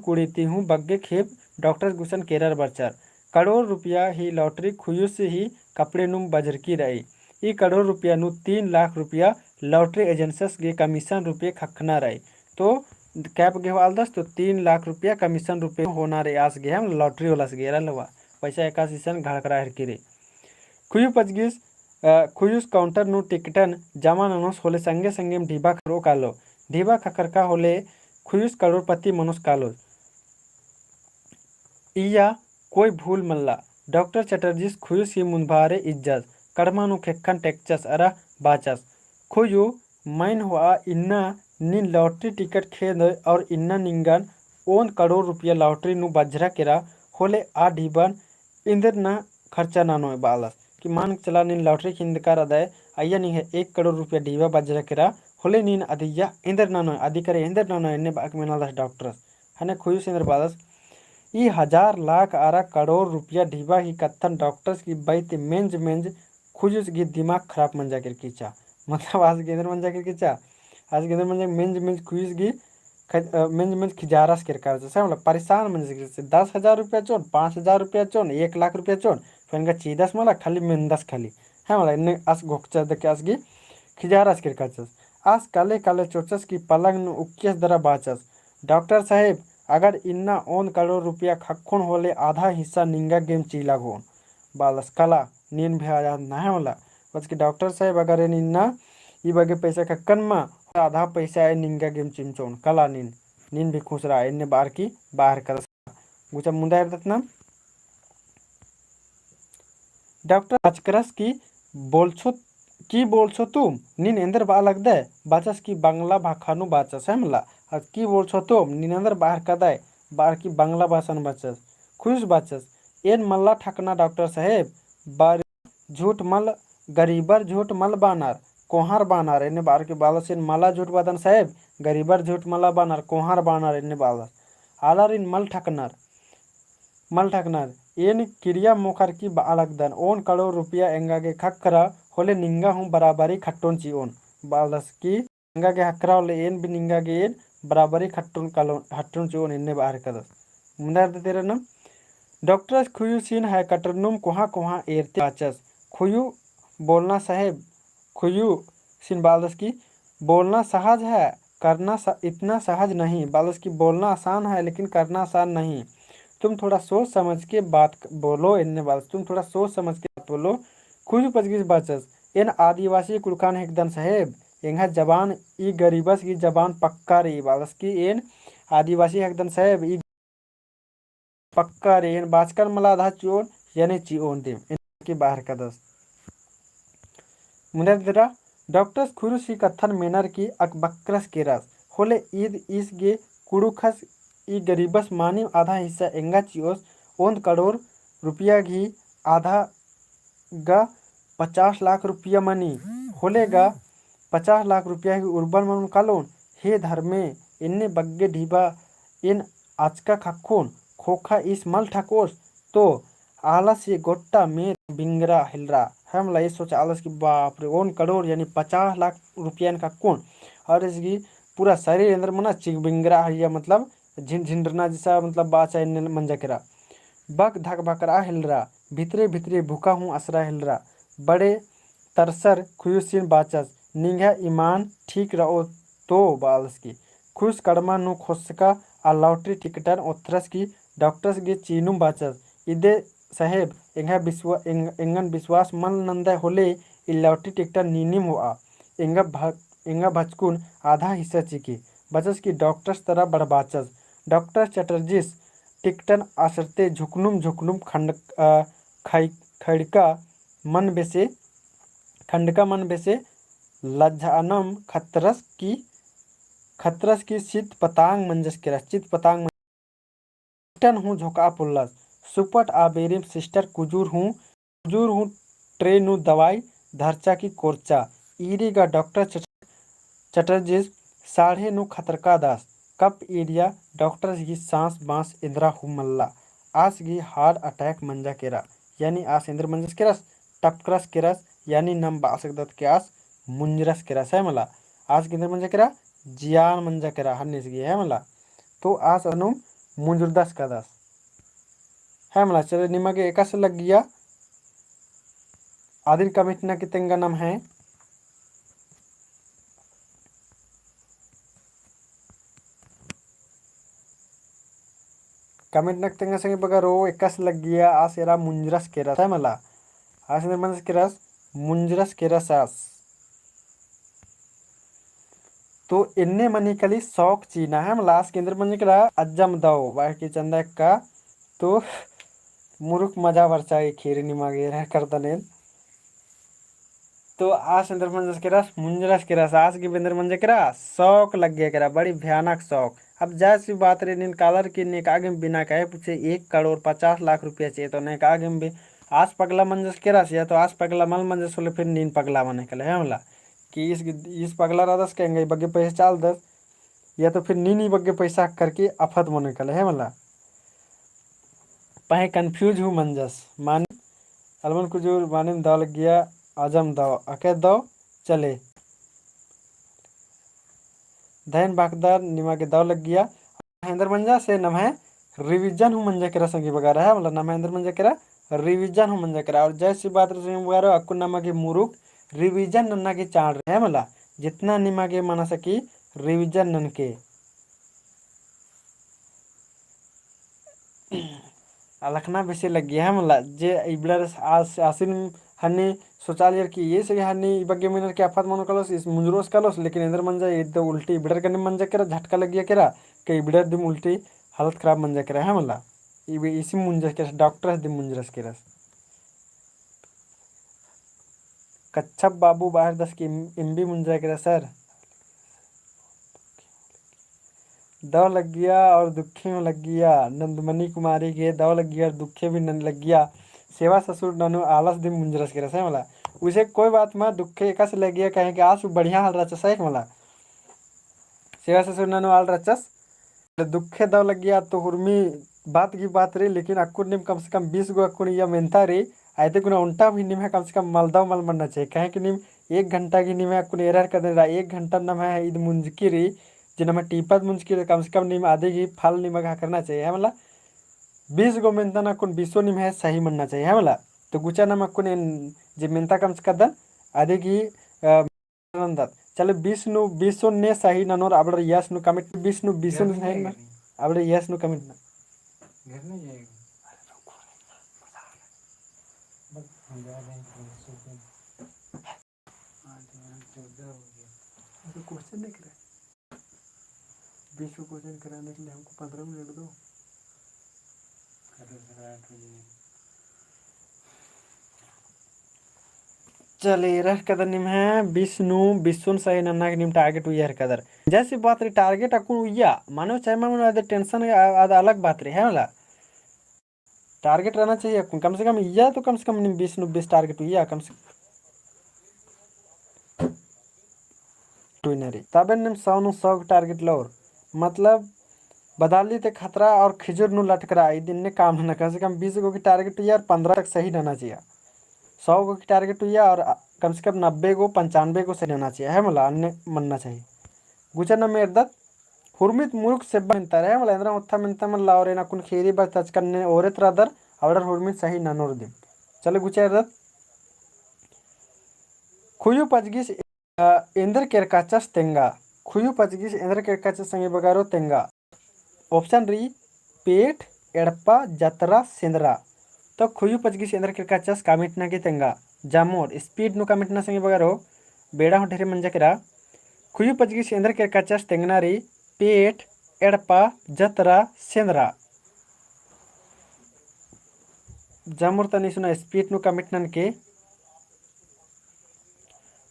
कुड़ीती हूँ बग्गे खेप डॉक्टर गुसन केरर बरचर करोड़ रुपया ही लॉटरी खुयुस ही कपड़े नुम बजरकी रही ई करोड़ रुपया नु 3 लाख रुपया लॉटरी एजेंसस के कमीशन रुपये खखना रही तो कैप गेवाल दस तो 3 लाख रुपया कमीशन रुपये होना रे आस गे हम लॉटरी वाला से गेरा लवा पैसा एकासीसन घड़करा हर किरे खुयु पचगिस खुयुस काउंटर नु टिकटन जमा ननोस होले संगे संगे ढीबा खरो कालो ढीबा खकर का होले खुयुस करोड़पति मनुष कालो इया कोई भूल मल्ला डॉक्टर चटर्जी खुयुस ही मुनभारे इज्जत कड़मानु खेखन टेक्चस अरा बाचस खुयु मैन हुआ इन्ना निन लॉटरी टिकट खेद और इन्ना निंगन 1 करोड़ रुपया लॉटरी नु बजरा केरा होले आ ढीबन इंदर ना खर्चा ना नो बालस कि मान चला नीन लॉटरी खिंद कर अदय अय्या नहीं है 1 करोड़ रुपया ढीबा बजरा केरा होले नीन अदिया इंदर ना नो अधिकारी इंदर ना नो इन्ने बाक मेना दस डॉक्टर्स हने खुयुस इंदर बालस ई 1000 लाख आरा करोड़ रुपया ढीबा की कत्थन डॉक्टर्स की बैत मेंज खुजुस की दिमाग खराब मन जाकर खींचा मतलब आज के अंदर मन जाकर खींचा आज के अंदर मन मेंज खुजुस की मेंज खिजारस कर कर जैसे मतलब परेशान मन से 10,000 रुपया चोन 5,000 रुपया चोन 1 लाख रुपया चोन फिर चीदस मला खाली मेंदस खाली है मला इन्ने आज घोकचा देखे आज की खिजारस कर कर आज काले काले चोचस की पलंग नु उक्कियस दरा बाचस डॉक्टर साहेब अगर इन्ना 1 करोड़ रुपया खखोन होले आधा हिस्सा निंगा गेम चीला गोन बालस कला नीन भी आजाद ना है होला बस कि डॉक्टर साहेब अगर इन्ना ई बगे पैसा खक्कन मा आधा पैसा है निंगा गेम चिमचोन कला नीन भी खुश रहा इन्ने बार की बाहर कर गुचा मुंदा ना डॉक्टर अचकरस की बोलछो तुम नीन इंदर बा लग दे बाचस की बांग्ला भाखानु बाचस है मला की बोलछो तुम नीन अंदर बाहर कदाय बाहर की बांग्ला भाषण बाचस खुश बाचस एन मल्ला ठकना डॉक्टर साहेब बार झूठ मल गरीबर झूठ मल बानार कोहार बानार इन्ने बार के बालस इन मला झूठ बादन साहेब गरीबर झूठ मला बानार कोहार बानार इन्ने बालस आलार इन मल ठकनार एन क्रिया मोखर की बालकदन 1 करोड़ रुपया एंगा के खक्करा होले निंगा हूँ बराबरी खट्टोन चियोन बालस की एंगा के हक्करा होले एन भी निंगा के एन बराबरी खट्टोन चियोन इन्ने बाहर कदस मुंदा तेरा ना डॉक्टर खुयू सीन है कटरनुम कोहा एरते आचस खुयू बोलना साहेब खुयू सिन बालस की बोलना सहज है करना इतना सहज नहीं बालस की बोलना आसान है लेकिन करना आसान नहीं तुम थोड़ा सोच समझ के बात बोलो इन्ने बालस तुम थोड़ा सोच समझ के बात बोलो खुयू पचगिस बाचस इन आदिवासी कुड़कान हेकदन साहेब एंगा जबान ई गरीबस की जबान पक्का रही बाबस की इन आदिवासी हेकदन साहेब ई पक्का रे इन बाचकर मला आधा चोन यानी चिओन टीम इनकी बाहर का दस मुनेदरा डॉक्टर्स खुरुसी कथन मेनर की अकबक्रस के रस होले ईद इस गे कुड़ुखस ई गरीबस मानी आधा हिस्सा एंगा चिओस 1 करोड़ रुपया घी आधा गा 50 लाख रुपया मनी होलेगा 50 लाख रुपया की उर्बन मन कालोन हे धर्मे इन्ने बग्गे ढीबा इन आचका खक्कून खोखा इस मल ठकोस तो आलस ये गोट्टा में बिंगरा हिलरा हम ला ये सोचा आलस की बाप रे 1 करोड़ यानी 50 लाख रुपया का कौन और इसकी पूरा शरीर अंदर मना चिक बिंगरा है मतलब झिंझिंडरना जैसा मतलब बाचा मंजा करा बक धक बकरा हिलरा भितरे भितरे भूखा हूँ असरा हिलरा बड़े तरसर खुयुसिन बाचस निंगा ईमान ठीक रहो तो बालस की खुश कड़मा नु खोसका आ लॉटरी टिकटन ओथरस की डॉक्टर्स की चीनू बाचस इदे साहेब एंगन विश्वास मन नंदा होले इ लॉटरी टिकटन नीनिम हुआ एंगा भचकुन आधा हिस्सा चिकी बचस की डॉक्टर्स तरह बड़बाचस डॉक्टर चटर्जीस टिकटन आसरते झुकनुम झुकनुम खड़का मन बेसे खंडका मन बेसे लज्जानम खतरस की चित पतांग मंजस के चित पतांग टन हूँ झोंका पुल्लस सुपट आबेरिम सिस्टर कुजूर हूँ ट्रे नु दवाई धरचा की कोरचा ईरीगा डॉक्टर चटर्जी साढ़े नु खतरका दास कप एरिया डॉक्टर की सांस बांस इंद्रा हूँ मल्ला आस गी हार्ट अटैक मंजा केरा यानी आस इंद्र मंजस केरस टपक्रस केरस यानी नम बासक दत्त के आस मुंजरस केरस है मला आस के इंद्र मंजा केरा जियान मंजा केरा हन्निस गी है मला तो आस अनुम मुंजुरदस का दस है मला चले निमगे एकस लग गया आदिल कमिटना की तेंगा नाम है कमिट नक तेंगा संगे बगा रो एकस लग गया आस एरा मुंजरस के रस है मला आस निर्मंजस के रस मुंजरस के रस आस तो इन्ने मनी कली शौक चीना है मला आस केंद्र मंज करा अज्जम दो बाकी चंदा का तो मुरुख मजा वर्चा खीर निमागे रह करता ने तो आस अंदर मंजस के रस मुंजरस के रस आस के बिंदर मंजे करा शौक लग गया करा बड़ी भयानक शौक अब जैसी बात रे नीन कालर की ने कागे बिना कहे पूछे 1 करोड़ 50 लाख रुपया चाहिए तो ने कागे भी आस पगला मंजस के रस या तो आस पगला मल मंजस होले फिर नीन पगला मने कले है मला कि इस पगला रादस कहेंगे बग्गे पैसे चाल दस या तो फिर नीनी बग्गे पैसा करके अफत मने कले है मला पहे कंफ्यूज हूँ मंजस मानी अलमन कुजूर मानी दाव लग गया आजम दाव अके दाव चले धैन बाकदार निमा के दाव लग गया महेंद्र मंजा से नम है रिवीजन हूँ मंजा करा संगी वगैरह है मतलब नम महेंद्र मंजा करा रिवीजन हूँ मंजा करा और जैसी बात वगैरह अक्कू नमा के मुरुक रिवीजन नन्ना के चाड़ रहे है मला जितना निमा के माना सकी रिवीजन नन के अलखना बेसे लग गया है मला जे इबलर आसिन हन्नी सोचालियर कि ये सही हन्नी बग्गे मिनर के आफत मनो कलोस इस मुंजरोस कलोस लेकिन इंदर मंजा ये तो उल्टी इबलर करने मंजा करा झटका लग गया करा कि इबलर दिम उल्टी हालत खराब मंजा करा है मला इसी मुंजर के डॉक्टर दिम मुंजरस के रस कच्छप बाबू बाहर दस की इम्बी मुंजा के सर दव लग गया और दुखे में लग गया नंदमणि कुमारी के दव लग गया और दुखे भी नंद लग गया सेवा ससुर ननु आलस दिन मुंजरस के रसे मला उसे कोई बात मत दुखे एकस लग गया कहे कि आस बढ़िया हाल रचस है मला सेवा ससुर ननु आल रचस दुखे दव लग गया तो हुर्मी बात की बात रे लेकिन अक्कुर निम कम से कम 20 गो अक्कुर या मेहनता रे आयते कुना उल्टा भी निम है कम से कम मलदव मल मनना चाहिए कहे कि निम 1 घंटा की निम है अक्कुर एरर कर दे रहा 1 घंटा नम है ईद मुंजकी री जिन टीपत मुंजकी कम से कम निम आधे की फल निम करना चाहिए है मतलब 20 गो मेहनता ना कुन 20 निम है सही मनना चाहिए है मतलब तो गुचा नम अक्कुन जे मेहनता कम से कदन आधे की चलो 20 ने सही ननोर अब यस नु कमिट 20 नु 20 सही ना अब यस नु कमिट ना घर नहीं जाएगा तो क्वेश्चन नहीं करा, 20 को क्वेश्चन कराने के लिए हमको 15 मिनट दो। चले रह कदर निम है विष्णु विष्णु सही नन्ना के निम टारगेट हुई है कदर जैसी बात रही टारगेट अकुन उया मानो चाहे मानो आदे टेंशन आदे अलग बात रही है वाला टारगेट रहना चाहिए कम से कम या तो कम से कम 20 टारगेट हुई कम से टूनरी तबे निम 100 टारगेट लोर मतलब बदाली ते खतरा और खिजुर नु लटकरा दिन ने काम ना कम से कम 20 गो की टारगेट हुई 15 तक सही रहना चाहिए 100 गो की टारगेट हुई और कम से कम 90 गो 95 गो सही रहना चाहिए है मला अन्य मनना चाहिए गुचर न मेरदत हुरमित मुरुक से बनता रहे मला इंद्रा उत्था मिनता मन लावरे ना कुन खेरी बस टच करने औरे त्रदर और हुरमित सही ननोर दिन चले गुचर दत खुयु पजगिस इंद्र केरकाचस तेंगा खुयु पजगिस इंद्र केरकाचस संगे बगारो तेंगा ऑप्शन री पेट एड़पा जतरा सेंद्रा तो खुयु पजगिस इंद्र केरकाचस कामिटना के तेंगा जामोर स्पीड नु कामिटना संगे बगारो बेड़ा हो ढेरे मंजकरा खुयु पजगिस इंद्र केरकाचस तेंगनारी पेट एड़पा जतरा सेंद्रा जामोर तनी सुना स्पीड नु कामिटनन के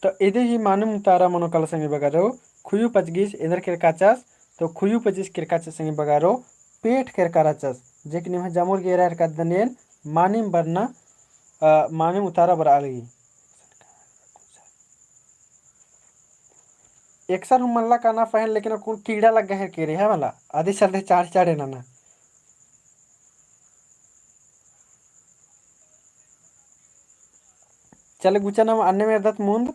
तो इधे ही मानुम तारा मनोकल संगे बगारो खुयु पजगिस इंद्र केरकाचस तो खुयु पजगिस केरकाचस संगे बगारो पेट केरकाचस जेक निम जामोर गेरा का दनेन मानिम बरना मानिम उतारा बर आलगी एक्सर हम मल्ला काना पहन लेकिन कुल कीड़ा लग गए केरे है वाला आधे चलते चार चाड़े ना चले गुचा नाम अन्य में दत मुंद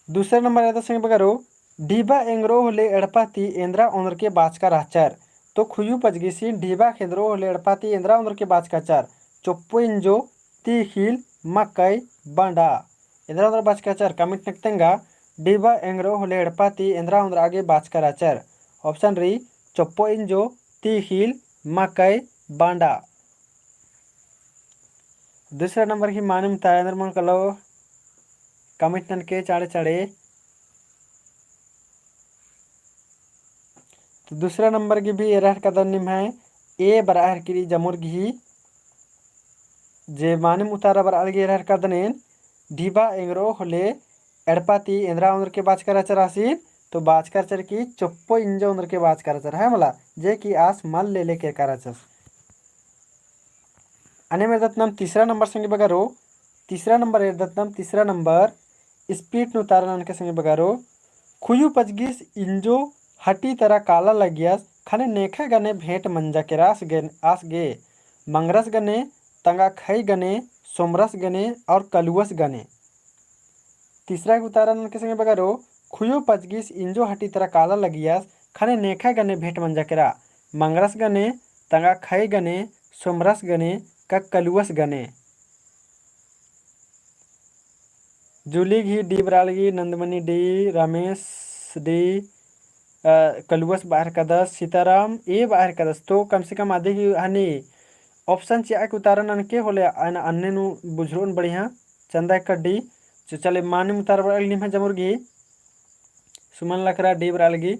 दूसरे नंबर आता संग बगारो ढीबा एंग्रो होले एड़पाती एंद्रा उंदर के बाच का राचार तो खुयु पजगिसी ढीबा खेंद्रो होले एड़पाती एंद्रा उंदर के बाच का चार चोप्पो इंजो तीखिल मकई बांडा एंद्रा उंदर बाच का चार कमिट नक्तेंगा ढीबा एंग्रो होले एड़पाती एंद्रा उंदर आगे बाच का राचार ऑप्शन री चोप्पो इंजो तीखिल मकई बांडा दूसरा नंबर की मानिम तायंद्र मन कलो कमिटन के चाड़े चाड़े तो दूसरा नंबर की भी एरह का दनिम है ए बराहर की जमुर घी जे मानिम उतारा बर अलगे एरह का दनेन ढीबा एंग्रो होले एड़पाती इंद्रा उंदर के बाच कर चरासी तो बाच कर चर की चुप्पो इंजो उंदर के बाच कर चर है मला जे की आस मल ले लेके कराचस अने में दत्तनम तीसरा नंबर संगे बगारो तीसरा नंबर एर दत्तनम तीसरा नंबर स्पीड नु तारनन के संगे बगारो खुयु पजगिस इंजो हटी तरह काला लगियास खने नेखे गने भेंट मंजा के रास गे आस गे मंगरस गने तंगा खई गने सोमरस गने और कलुवस गने तीसरा उतारन के संगे बगारो खुयु पजगिस इंजो हटी तरह काला लगियास खने नेखे गने भेंट मंजा के रा मंगरस गने तंगा खई गने सोमरस गने का कलुवस गने जूली घी डी बरालगी नंदमणि डी रमेश डी कलुवस बाहर का 10 सीताराम ए बाहर का 10 तो कम से कम आधे की हनी ऑप्शन चाहिए उतारन अनके होले अन्य नु बुझरोन बढ़िया चंदा कड्डी चले मानिम उतार बरालगी में जमुरगी सुमन लकरा डी बरालगी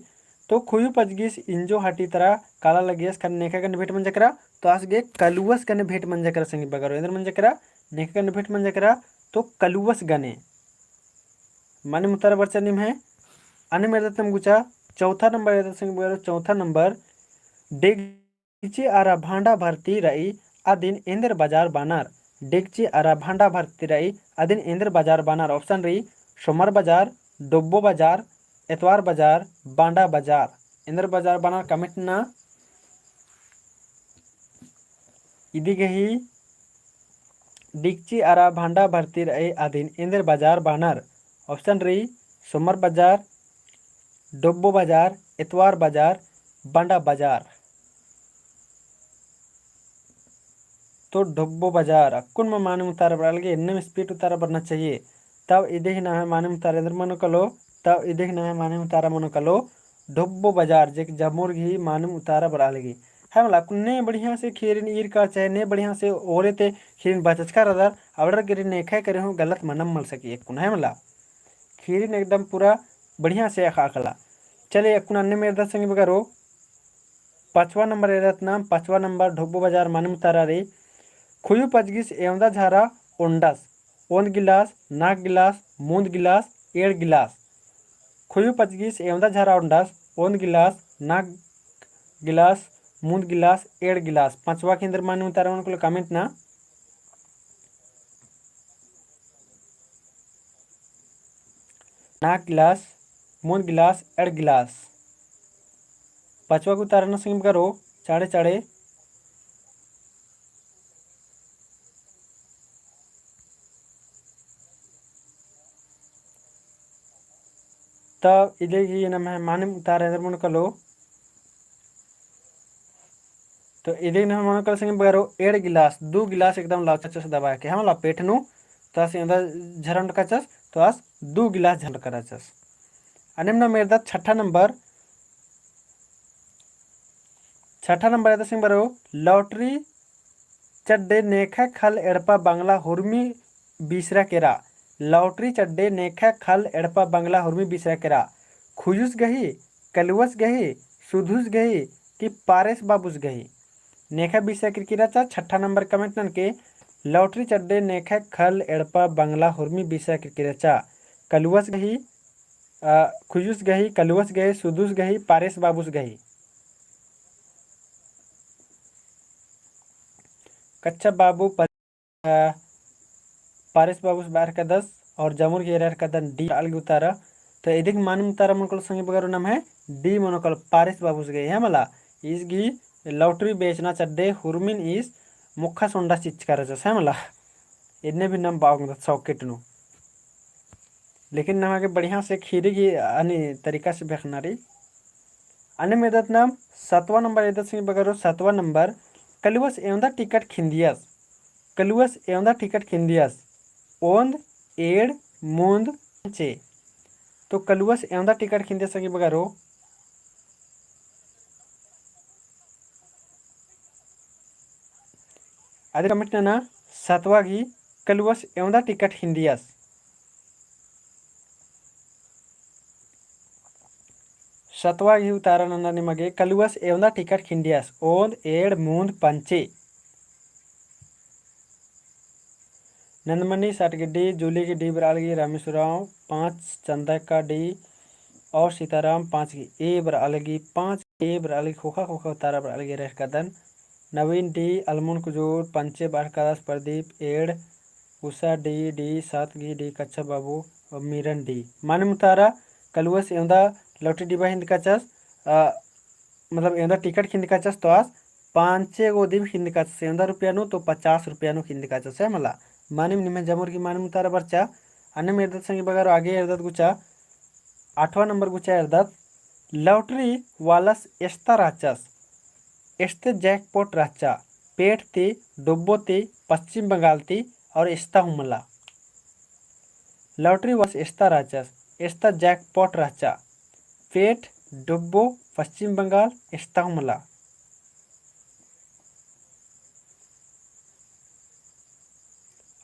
तो खुयु पजगिस इंजो हटी तरह काला लगियस कन नेका कन भेट मंजकरा तो आसगे कलुवस कन भेट मंजकरा संगी बगारो इंद्र मंजकरा नेका कन भेट मंजकरा तो कलुवस गने माने मुतार बरचनिम है अने मेरे तम गुचा चौथा नंबर है संग बगारो चौथा नंबर डेगची आरा भांडा भरती रही आदिन इंद्र बाजार बानार डेगची आरा भांडा भरती रही आदिन इंद्र बाजार बानार ऑप्शन रही सोमर बाजार डोब्बो बाजार एतवार बाजार बांडा बाजार इंद्र बाजार बानार कमिटना इदी गही डिगची आरा भांडा भरती रही आदिन इंद्र बाजार बानर ऑप्शन रही सोमर बाजार डोब्बो बाजार एतवार बाजार बांडा बाजार तो डोब्बो बाजार अक्कुन में माने उतार बड़ालगे इनमें स्पीड उतारा बढ़ना चाहिए तब इधे ही ना है माने उतार इंद्र मनो कलो तब इधे ही ना है माने उतारा मनो कलो डोब्बो बाजार जे जमुर घी माने उतारा बड़ालगी है मला कुन्ने बढ़िया से खीरिन ईर का चाहे ने बढ़िया से ओरे ते खीरिन बचचका रदर आवडर गिरिन ने खाए करे हूँ गलत मनम मल सकी एक कुन है मला खीरिन एकदम पूरा बढ़िया से खाकला। चले एक कुन अन्य मेरे संग बगरो 5वां नंबर एरत नाम 5वां नंबर ढोबो बाजार मानम तारा रे खुयु पचगिस एवंदा झारा ओंडस ओंद गिलास नाक गिलास मूंद गिलास एड़ गिलास खुयु पचगिस एवंदा झारा ओंडस ओंद गिलास नाक गिलास मूंद गिलास एड़ गिलास 5वां केंद्र मानम तारा उनको कमेंट ना नाक गिलास मूंद गिलास एड़ गिलास 5वां को तारा संग करो चाड़े चाड़े तब इधेगी नम मानम तारा मन कलो तो इधे मन कल संग बगरो एड़ गिलास 2 गिलास एकदम लाचच दबा के हम ला पेटनु तो अस झरंड कचस तो अस 2 गिलास झरंड करचस अनिम मेरदा छठा नंबर सिंह बरो लॉटरी चड्डे नेखा खल एड़पा बांग्ला हुर्मी बीसरा केरा लॉटरी चड्डे नेखा खल एड़पा बांग्ला हुर्मी बीसरा केरा खुजुस गही कलुवस गही सुधुस गही कि पारेस बाबूस गही नेखा बीसरा किरकिराचा छठा नंबर कमेंट नन के लॉटरी चड्डे नेखा खल एड़पा बांग्ला हुर्मी बीसरा किरकिराचा कलुवस गही खुजुस गही कलुवस गही सुधुस गही पारेस बाबूस गही कच्चा बाबू पारिस बाबू बार का 10 और जमुर गेर का दन डी अलग उतारा तो इदिक मानम तारा मनकल संगे बगर नाम है डी मनकल पारिस बाबू गए है मला इसगी लॉटरी बेचना चड्डे हुरमिन इस मुखा सोंडा चिच कर है मला इतने भी नाम बाग सॉकेट नु लेकिन नाम के बढ़िया से खीरी की अन्य तरीका से बेखना रही अन्य मेदत नाम 7वां नंबर एदत सिंह बगरो 7वां नंबर कलुवस एवंदा टिकट खिंदियस कलुवस एवंदा टिकट खिंदियस ओंद एड़ मूंद चे तो कलुवस एवंदा टिकट खिंदियस सगी बगरो अदर कमिट ना 7वां गी कलुवस एवंदा टिकट खिंदियस 7वां गी उतारा नंदा निಮಗೆ कलुवस एवंदा टिकट खिंदियस ओंद एड़ मूंद पंचे नंदमणि 60 की डी जूली की डी बरालगी रामेश्वरम 5 चंदा का डी और सीताराम 5 की ए बरालगी 5 ए बरालगी खोखा खोखा तारा बरालगी रेह कदन नवीन डी अलमुन कुजूर पंचे बार कदस प्रदीप एड़ उषा डी डी 7 की डी कच्चा बाबू और मीरन डी माने मुतारा कलुवस एवंदा लॉटरी डिबा हिंद कचस मतलब एवंदा टिकट हिंद कचस तो आज 5 गो दिव हिंद कचस एवंदा रुपया नु तो 50 रुपया नु हिंद कचस है मला मानिम निमे जमुर की मानिम तारा बरचा अन्य मेरदत संगी बगारो आगे एरदत गुचा 8वां नंबर गुचा एरदत लॉटरी वालस एस्ता राचस एस्ते जैकपॉट राचा पेट ते डुब्बो ते पश्चिम बंगाल ते और एस्ता हुमला लॉटरी वालस एस्ता राचस एस्ता जैकपॉट राचा पेट डुब्बो पश्चिम बंगाल एस्ता हुमला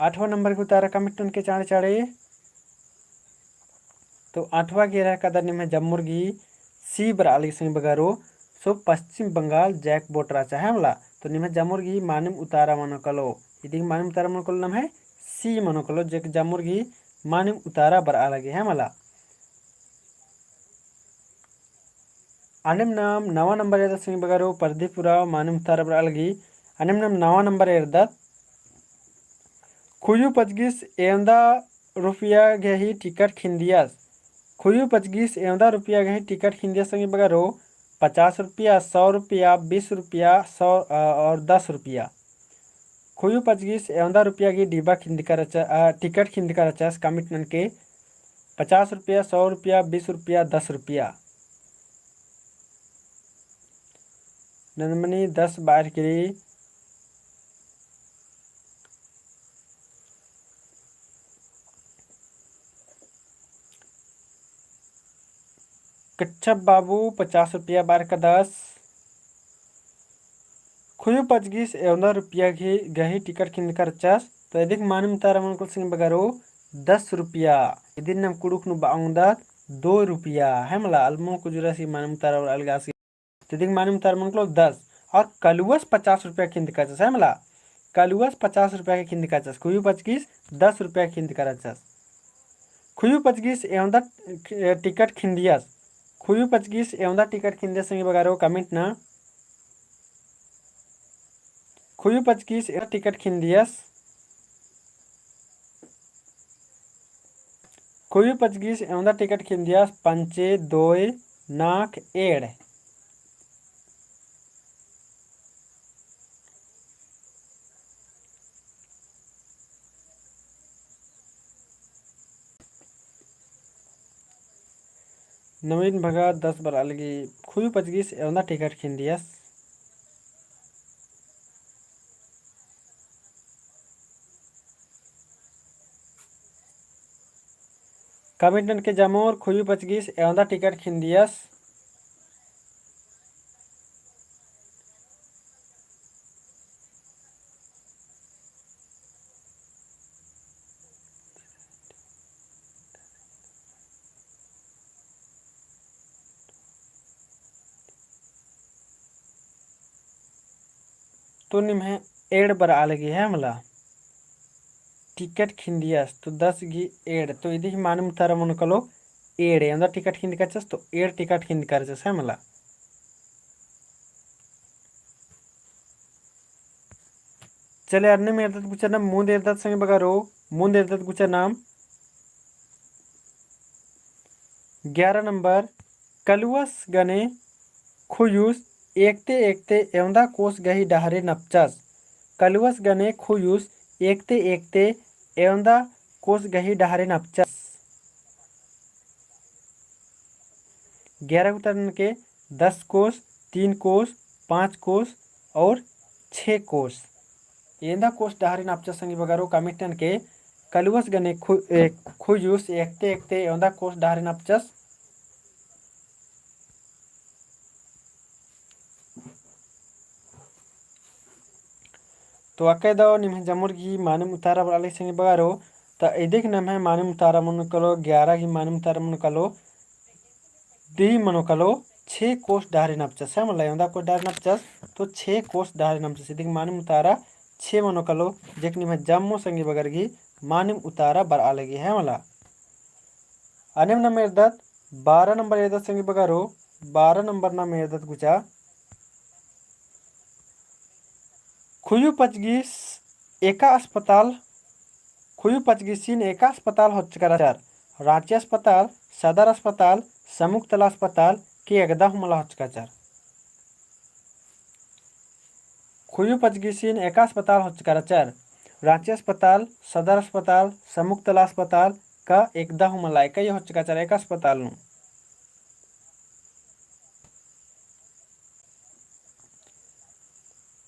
8वां नंबर को तारा कमिटन के चाड़े चाड़े तो 8वां की रह कदर निम जम्मुर्गी सी बराली सिंह बगारो सो पश्चिम बंगाल जैक बोट राचा है मला तो निम जमुर्गी मानिम उतारा मनकलो इदी मानिम उतारा मनकलो नाम है सी मनकलो जे जमुर्गी मानिम उतारा बरा लगे है मला अनिम नाम 9वां नंबर एरदा सिंह बगारो परदीपुरा मानिम उतारा बरा लगी अनिम नाम 9वां नंबर एरदा खुयू पचगिस एवंदा रुपया गही टिकट खिंदियस खुयू पचगिस एवंदा रुपया गही टिकट खिंदियस संगे बगरो 50 रुपया 100 रुपया 20 रुपया 100 और 10 रुपया खुयू पचगिस एवंदा रुपया की डिब्बा खिंद कर टिकट खिंद कर कमिट नन के 50 रुपया 100 रुपया 20 रुपया 10 रुपया नंदमणि 10 बार के कच्छप बाबू 50 रुपया बार का 10 खुयु पचगीस एवं रुपया घी गही टिकट खिंद कर चास तो एदिक मानिम तारा मन को सिंग बगारो 10 रुपया इदिन नम कुड़ुक नु बाउंदा 2 रुपया है मला अलमो कुजुरा सी मानिम तारा और अलगासी इदिक मानिम तारा मन को 10 और कलुवस 50 रुपया खिंद कर चास है मला कलुवस 50 रुपया के खिंद कर चास खुयु पचगीस 10 रुपया खिंद कर चास खुयु पचगीस एवं टिकट खिंदियास खुयु पचगीस एवं टिकट खिंदियास संगे बगारो कमेंट ना खुयु पचगीस एवं टिकट खिंदियास खुयु पचगीस एवं टिकट खिंदियास पंचे दोय नाक एड़ नवीन भगा 10 बार अलगी खुयु पचगीस एवं टिकट खिंदियास कमिटन के जमोर खुयु पचगीस एवं टिकट खिंदियास तो निम्हे एड़ बर आलगी है मला टिकट खिंदियास तो 10 घी एड़ तो इदी मानम तारा मन कलो एड़ एवं टिकट खिंद कचस तो एड़ टिकट खिंद करचस है मला चले अन्य में एरदत गुचा नाम मुंद एरदत संगे बगारो मुंद एरदत गुचा नाम 11 नंबर कलुवस गने खुयुस एकते एकते एवं कोस गही डहरे नपचास कलुवस गने खुयुस एकते एकते एवं कोस गही डहरे नपचास 11 उतरन के 10 कोस 3 कोस 5 कोस और 6 कोस एंदा कोस डहरे नपचास संगी बगारो कमिटन के कलुवस गने खुयुस एकते एकते एवं कोस डहरे नपचास तो अके दो निम्हे जमुर की मानम उतारा वाले संगे बगारो तो एदिक नम है मानम उतारा मन कलो 11 की मानम उतारा मन कलो दी मनो कलो 6 कोस डारे नपचस है मतलब यंदा कोस डारे नपचस तो 6 कोस डारे नपचस एदिक मानम उतारा 6 मनो कलो जेक निम्हे जम्मो संगे बगर की मानम उतारा बर आलेगी है मला अनिम नम एरदत 12 नंबर एरदत संगे बगारो 12 नंबर नम एरदत गुचा खुयु पचगीस एका अस्पताल खुयु पचगीसीन एका अस्पताल होचकराचार रांची अस्पताल सदर अस्पताल समुक्तला अस्पताल के एकदा हमला होचकाचार खुयु पचगीसीन एका अस्पताल होचकराचार रांची अस्पताल सदर अस्पताल समुक्तला अस्पताल का एकदा हमला एकई होचकाचार एक अस्पताल नु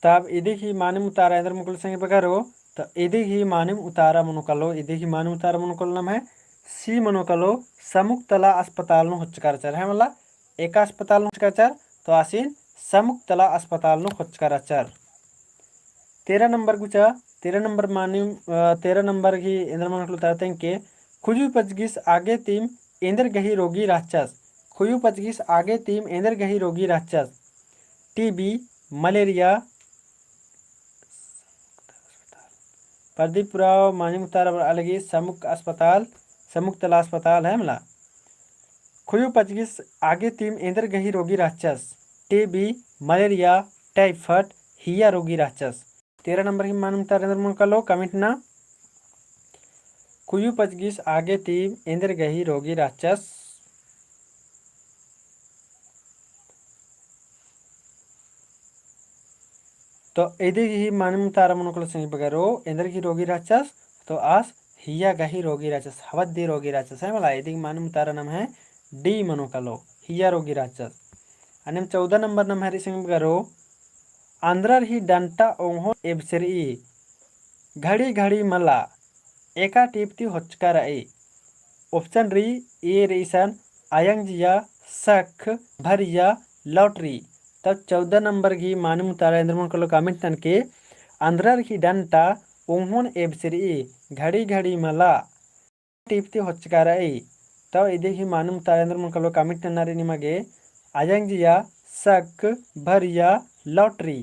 तब इदी ही मानम उतारा इंद्र मुकुल संगे बगारो तो इदी ही मानम उतारा मनुकलो इदी ही मानम उतारा मनुकल नाम है सी मनुकलो समुक्तला अस्पताल नु होचकाराचार है मला एक अस्पताल नु होचकाराचार तो आसीन समुक्तला अस्पताल नु होचकाराचार 13 नंबर गुचा 13 नंबर मानम 13 नंबर ही इंद्र मनुकल उतारते हैं के खुजु पचगीस आगे तीम इंद्र गही रोगी राक्षस खुजु पचगीस आगे तीम इंद्र गही रोगी राक्षस टीबी मलेरिया प्रदीप राव मानी मुतारा अलगी समुक्तला अस्पताल है मला खुयु पचगीस आगे तीम इंद्र गही रोगी राक्षस टीबी मलेरिया टाइफाइड हिया रोगी राक्षस 13 नंबर की मानम तारा मन कलो कमेंट ना खुयु पचगीस आगे तीम इंद्र गही रोगी राक्षस तो इधर ही मानम तारा मनोकल संग बगरो इंद्र की रोगी राक्षस तो आस हिया गही रोगी राक्षस हवद्दी रोगी राक्षस है मला इधर मानम तारा नाम है डी मनोकलो हिया रोगी राक्षस अनिम 14 नंबर नाम है संग बगरो आंध्र ही डंटा ओंहो एबसरी घड़ी घड़ी मला एका टिप्ती होचकार ऑप्शन री ए रेसन आयंग जिया सख भरिया लॉटरी तब 14 नंबर की मानम तारा इंद्रमन कलो कमेंट तनके अंद्रर की डंटा ओहन एबसरी घड़ी घड़ी मला टीपते होचकाराई तब इदेखी मानम तारा इंद्रमन कलो कमेंट तनारे निಮಗೆ अजंजिया सक भरिया लॉटरी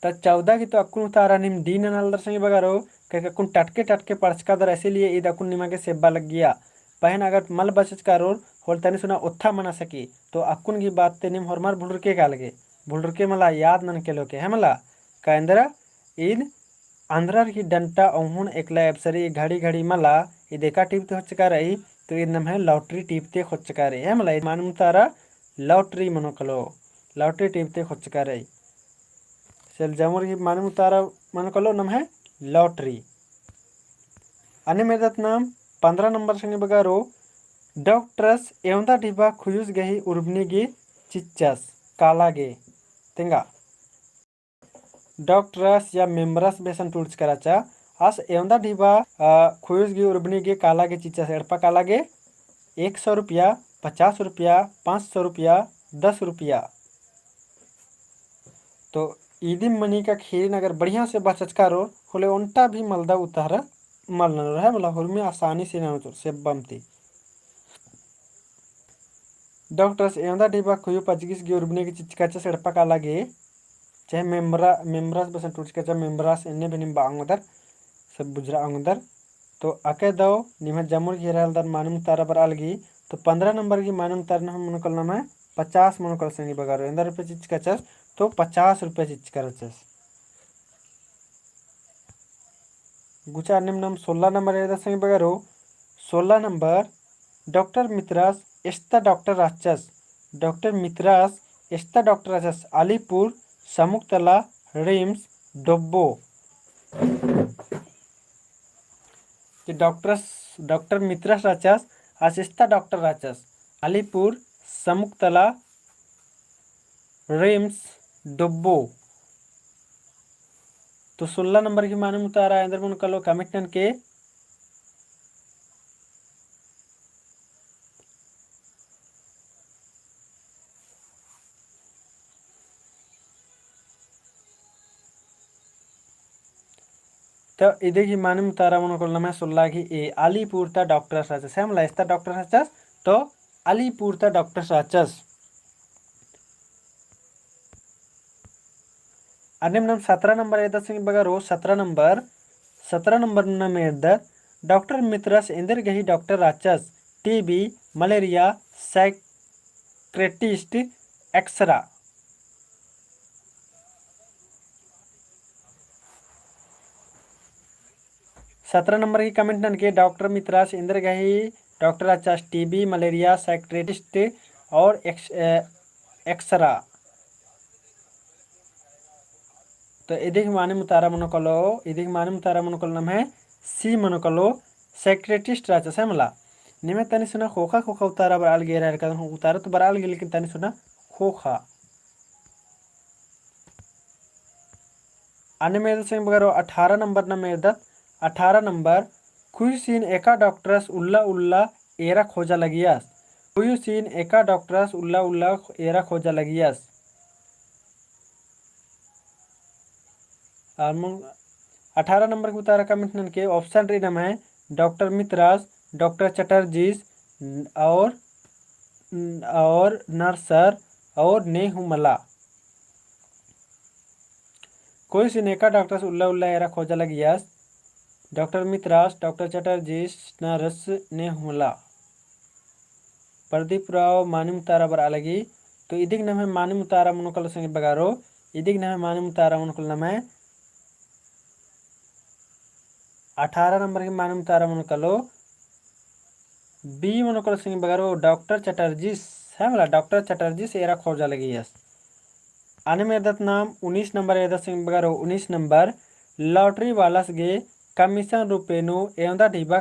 तब 14 की तो अक्कुन तारा निम दीन नल दर्शनी बगारो कि अक्कुन टटके टटके पड़चका दर इसीलिए ईद अक्कुन निಮಗೆ सेब्बा लग गया पहन अगर मल बचच कारोर होल तनी सुना उत्था मना सकी तो अक्कुन की बात ते निम हरमार भुलरके कालगे भुलरके मला याद मन के लोके है मला कांदरा ईद आंध्रार की डंटा ओहुन एकला एपसरी घड़ी घड़ी मला ईद एका टीपते होचका रही तो ईद नम है लॉटरी टीपते होचका रही है मला मानम तारा लॉटरी मनोकलो लॉटरी टीपते होचका रही चल जमुर की मानम तारा मनोकलो नम है लॉटरी अन्य मेदत नाम 15 नंबर संगे बगारो डॉक्टर्स एवंदा डिबा खुयुस गही उर्बनीगी चिच्चस कालागे तेंगा डॉक्टर्स या मेंबरस बेसन टूर्स कराचा आस एवंदा डिबा खुयुस गी उर्बनीगी कालागे चिच्चस एड़पा कालागे 100 रुपया 50 रुपया 500 रुपया 10 रुपया तो ईदी मनी का खीर अगर बढ़िया से बचचकारो होले उनटा भी मलदा उतारा मलना रहा मतलब होल में आसानी से ना तो से बमती डॉक्टर्स एवंदा डिबा खुयु पचगिस गी उर्बनी की चिचकाचा सेड़पा का लगे चाहे मेम्बरास बस टूचकाचा मेम्बरास इन्ने बनिम बांगदर सब बुजरा अंगदर तो अके दो निम जमुर की दर मानम तारा पर अलगी तो 15 नंबर की मानम तारा हम मनकल नाम है 50 मनकल संगी बगारो इंदर रुपये चिचकाचा तो 50 रुपये चिचकाचा गुचा निम्न 16 नंबर है संगी बगारो 16 नंबर डॉक्टर मित्रास एस्ता डॉक्टर राचस डॉक्टर मित्रास एस्ता डॉक्टर राचस अलीपुर समुक्तला रिम्स डोब्बो डॉक्टर मित्रास राचस असिस्ता डॉक्टर राचस अलीपुर समुक्तला रिम्स डोब्बो तो 16 नंबर की मानम तारा इंदर मन कलो कमिटन के तो इधे की मानम तारा मन को नम 16 की ए अलीपुर ता डॉक्टर राचस है मला इस्ता डॉक्टर राचस तो अलीपुर ता डॉक्टर राचस अन्य नाम 17 नंबर है दस बगा रो 17 नंबर नाम है डॉक्टर मित्रस इंदर गही डॉक्टर राचस TB malaria psychiatrist X ray 17 number की कमेंट नन के डॉक्टर मित्रास इंदर गही डॉक्टर राचस टीबी मलेरिया साइक्रेटिस्ट और एक्सरा तो इधिक माने मुतारा मनोकलो इधिक माने मुतारा मनोकलो नाम है सी मनोकलो सेक्रेटिस्ट राचस है मला निमे तनी सुना खोखा खोखा उतारा बराल गे रहा है उतारा तो बराल गे लेकिन तनी सुना खोखा अन्य में से बगैर 18 नंबर ना में 18 नंबर खुयुसीन एका डॉक्टर्स उल्ला उल्ला एरा खोजा लगियास खुयुसीन एका डॉक्टर्स उल्ला उल्ला एरा खोजा लगियास 18 नंबर के उतारा कमिश्नर के ऑप्शन री नाम है डॉक्टर मित्रास डॉक्टर चटर्जीस और नर्सर और नेहुमला कोई सिनेका डॉक्टर्स उल्ला उल्ला एरा खोजा लगियास डॉक्टर मित्रास डॉक्टर चटर्जीस नर्स नेहुमला प्रदीप राव मानिम तारा बर अलगी तो इदिक नाम है मानिम तारा मनोकल संगे बगारो इदिक नाम है मानिम तारा मनोकल नाम है 18 नंबर की मानम तारा मनोकलो बी मनोकल संगे बगारो डॉक्टर चटर्जीस है मला डॉक्टर चटर्जीस एरा खोजा लगी यस आने में दत नाम 19 नंबर एदत संगे बगारो 19 नंबर लॉटरी वालस गे कमीशन रुपेनु एवंदा डिबा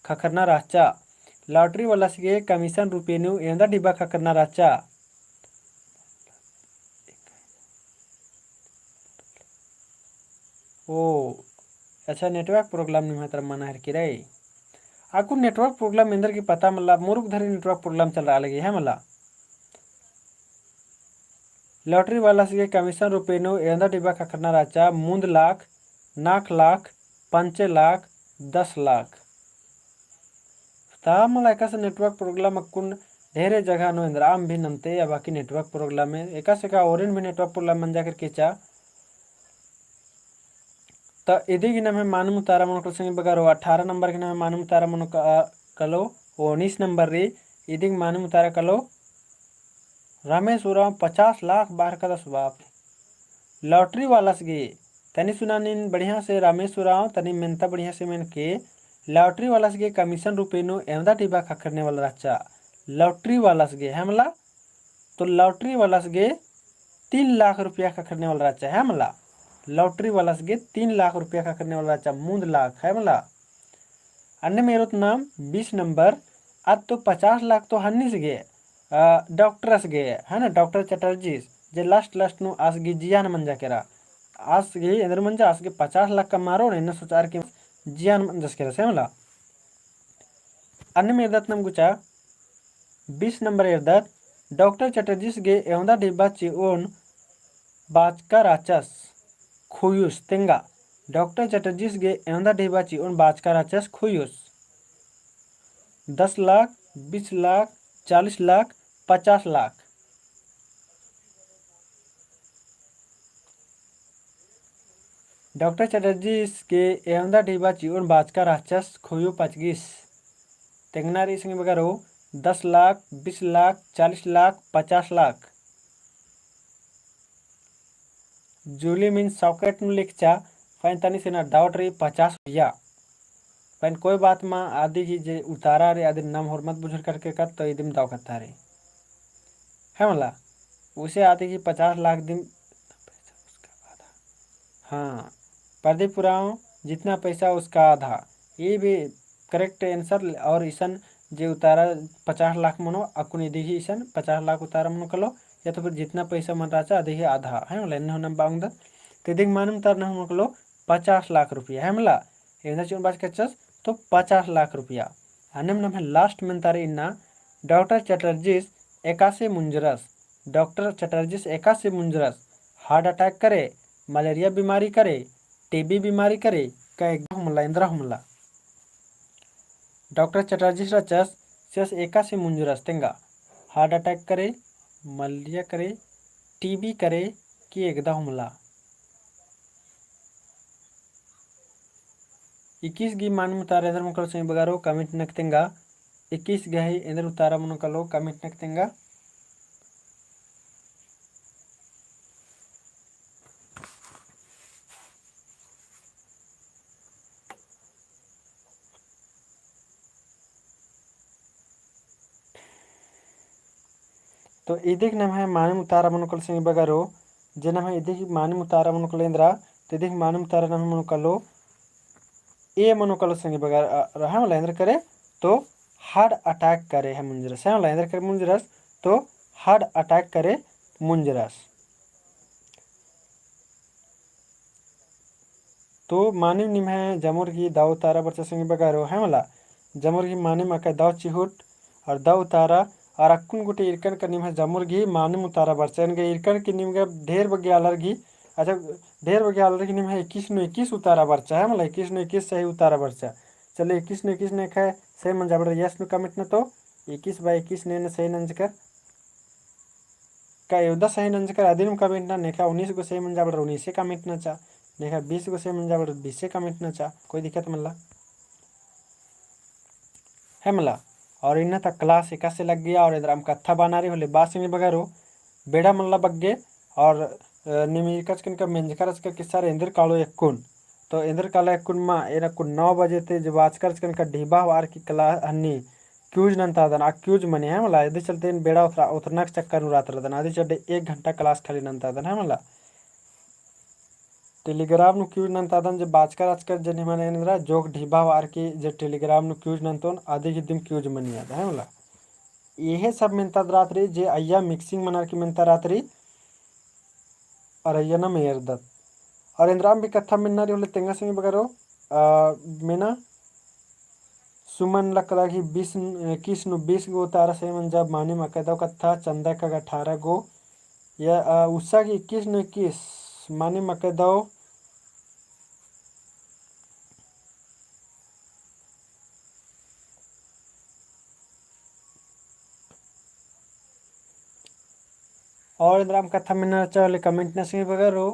खखरना राचा लॉटरी वालस गे कमीशन रुपेनु एवंदा डिबा खखरना राचा ओ अच्छा नेटवर्क प्रॉब्लम नहीं है तर मना है कि रे आपको नेटवर्क प्रॉब्लम इंदर की पता मतलब मुरुक धरी नेटवर्क प्रॉब्लम चल रहा लगी है मला लॉटरी वाला से कमीशन रुपये एंदा डिब्बा कखना राचा 3 लाख 4 लाख 5 लाख 10 लाख मला एका नेटवर्क प्रोग्राम अक्कुन ढेरे जगह नो इंद्र आम भी नमते या बाकी नेटवर्क प्रोग्राम में एका से का और भी नेटवर्क प्रोग्राम मन जाकर केचा तो इदी की नाम है मानम तारा मन संगे बगारो 18 नंबर के नाम है मानम तारा मन कलो 19 नंबर रे इदी मानम तारा कलो रमेश उराव 50 लाख बाहर का दस बाप लॉटरी वाला से तनी सुना नीन बढ़िया से रमेश उराव तनी मेनता बढ़िया से मेन के लॉटरी वाला से कमीशन रुपये नो एवदा टिबा खखरने वाला रचा लॉटरी वाला से हमला तो लॉटरी वाला से 3 लाख रुपया खखरने वाला रचा है मला लॉटरी वाला से 3 लाख रुपया खखरने वाला रचा 3 लाख है मला अन्य मेरो नाम 20 नंबर आज तो 50 लाख तो हन्नी से गए डॉक्टर से गए है ना डॉक्टर चटर्जी जे लास्ट नो आज गी जियान मंजा केरा आज गे इंद्र मंजा आज के 50 लाख का मारो ने सोचार के जियान मंजस केरा से मला अन्य मेरदत नाम गुचा 20 नंबर एरदत डॉक्टर चटर्जी गे एवंदा डिब्बा चिओन बाचका राचस खुयुस तेंगा डॉक्टर चटर्जी गे एवंदा डिब्बा चिओन बाचका राचस खुयुस 10 लाख 20 लाख 40 लाख 50 लाख डॉक्टर चटर्जी के एवंदा डिब्बा चिओन बाचका राचस खुयु पचगिस तेंगनारी संगे बगारो 10 लाख 20 लाख 40 लाख 50 लाख जूली मीन सॉकेट नु लिखचा फाइन तनी से ना डाउट रही 50 रुपया फाइन कोई बात माँ आदि की जे उतारा रे आदि नाम हरमत बुझर करके कर तो इदिम दाव करता रे है मला उसे आदि की 50 लाख दिन हाँ प्रदीप पुराव जितना पैसा उसका आधा ये भी करेक्ट आंसर और ईसन जे उतारा 50 लाख मनो अकुनी दिही ईसन 50 लाख उतारा मनो कलो या तो फिर जितना पैसा मन राचा आधे आधा है मला इन होना बांग द तो दिख मानम तार ना हम कलो 50 लाख रुपया है मला एना चुन बात कचस तो 50 लाख रुपया अनम नम है लास्ट में तारे इन्ना डॉक्टर चटर्जी 81 मुंजरस डॉक्टर चटर्जी 81 मुंजरस हार्ट अटैक करे मलेरिया बीमारी करे टीबी बीमारी करे का एकदम हमला इंद्रा हमला डॉक्टर चटर्जी रचस शेष 81 मुंजरस तेंगा हार्ट अटैक करे मलेरिया करे टीबी करे कि एकदम हमला 21 गी मान उतारा इधर मुकल से बगारो कमेंट नकतेंगा 21 गही इधर उतारा मन कलो कमेंट नकतेंगा तो इदिक नाम है मानम उतारा मनुकल से बगारो जे नाम है इदिक मानम उतारा मनुकल इंद्रा तो इदिक मानम उतारा नाम मनुकलो ए मनुकल से बगार रहा मला इंद्र करे तो हार्ट अटैक करे है मुंजरस है मला इंद्र करे मुंजरस तो हार्ट अटैक करे मुंजरस तो मानिम निम है जमुर की दाव तारा बच्चा संगे बगारो है मला जमुर की मानिम अका दाव चिहुट और दाव तारा और अक्कुन गुटे इरकन का निम है जमुर गी मानिम उतारा बच्चा इनके इरकन की निम का ढेर बगे अलर गी अच्छा ढेर बगे अलर की निम है 21 नो 21 उतारा बच्चा है मला 21 नो 21 सही उतारा बच्चा चलो 21 नो 21 ने खाए सही मन जाबड़ यस नो कमिट न तो 21/21 ने सही नंज कर का योदा सही नंज कर आदिम कमिट ना नेखा 19 को सही मन जाबड़ 19 से कमिट ना चा देखा 20 को से मन जाबड़ 20 से कमिट ना चा कोई दिक्कत मला है मला और इन तक क्लास एक से लग गया और इधर हम कथा बना रही होले बात से बगैरो बेड़ा मल्ला बग्गे और निमिकच कन का मेंजकरच का किस्सा इंद्र कालो यकुन तो इंद्र कालो यकुन मा एना कुन 9 बजे ते जब आजकल कन का ढीबा वार की क्लास हन्नी क्यूज नंता दन आ क्यूज मने है मला यदि चलते बेड़ा उतरना चक्कर नु रात दन आदि चढ़े 1 घंटा क्लास खाली नंता दन है मला टेलीग्राम नु क्यूज नंतादन जे बाचकर आजकर जन माने इंद्रा जोक ढीबा वार की जे टेलीग्राम नु क्यूज नंतोन आदि की दिन क्यूज मनिया है मला यह सब मिनता रात्रि जे अय्या मिक्सिंग मनार की मिनता रात्रि और अय्या ना मेयर दत और इंद्राम भी कथा मिन्नारी होले तेंगा से बगरो मेना सुमन लकदा की 20 21 नु 20 गो तारा से मन जब माने मकदा कथा चंदा का 18 गो या उषा की 21 मानी मके दो और इंद्राम कथा मिना चावले कमेंट नसी बगरो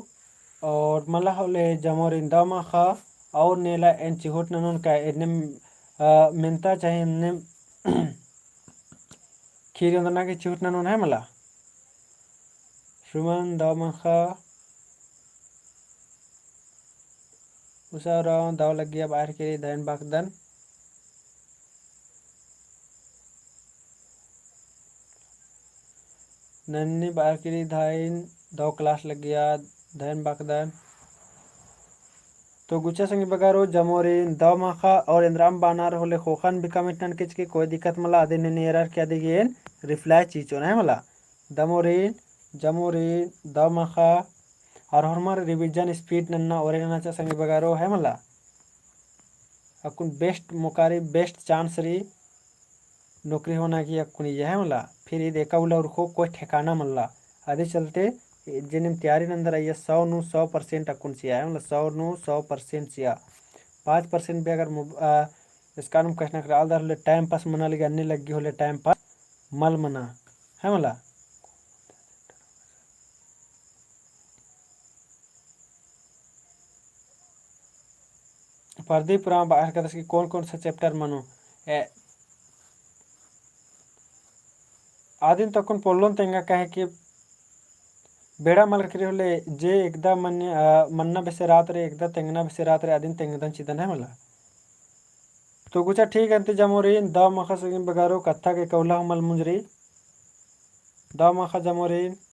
और मला हवले जमोर इंदामा खा और नेला एन चिहोट ननन का एने मिनता चाहे इन्ने खीर इंदना की चिहोट ननन है मला सुमन दामा खा उषा राव दाव लग गया बाहर के लिए धन बाकदन नन्नी बाहर के लिए धाइन दो क्लास लग गया धन बाकदन तो गुच्छा संगी बगारो जमोरिन दव माखा और इंद्राम बानार होले खोखन बिकमिटन किच की कोई दिक्कत मला आदि ने एरर क्या दिगेन रिप्लाई चीचो ना मला दमोरिन जमोरिन दव माखा और हमारे रिवीजन स्पीड नन्ना और नन्ना संगी बगारो है मला अकुन बेस्ट मुकारी बेस्ट चांस री नौकरी होना की अकुन ये है मला फिर ये देखा उला और कोई ठिकाना मल्ला आदि चलते जिन तैयारी अंदर आई 100% अकुन सिया है मतलब 100% सिया 5% भी अगर इसका नाम कहना कर आलदार टाइम पास मना लगे अन्य लगी होले टाइम पास मल मना है मला प्रदीप राम बाहर का दस की कौन सा चैप्टर मनो आदिन तक पोलोन तेंगा कहे कि बेड़ा मल करी होले जे एकदा मन्ना बेसे रात रे एकदा तेंगना बेसे रात रे आदिन तेंगदन चिदन है मला तो कुछ ठीक है इंतजाम हो रही दा मखा से बगारो कत्था के कौला मल मुंजरी दा मखा जमोरी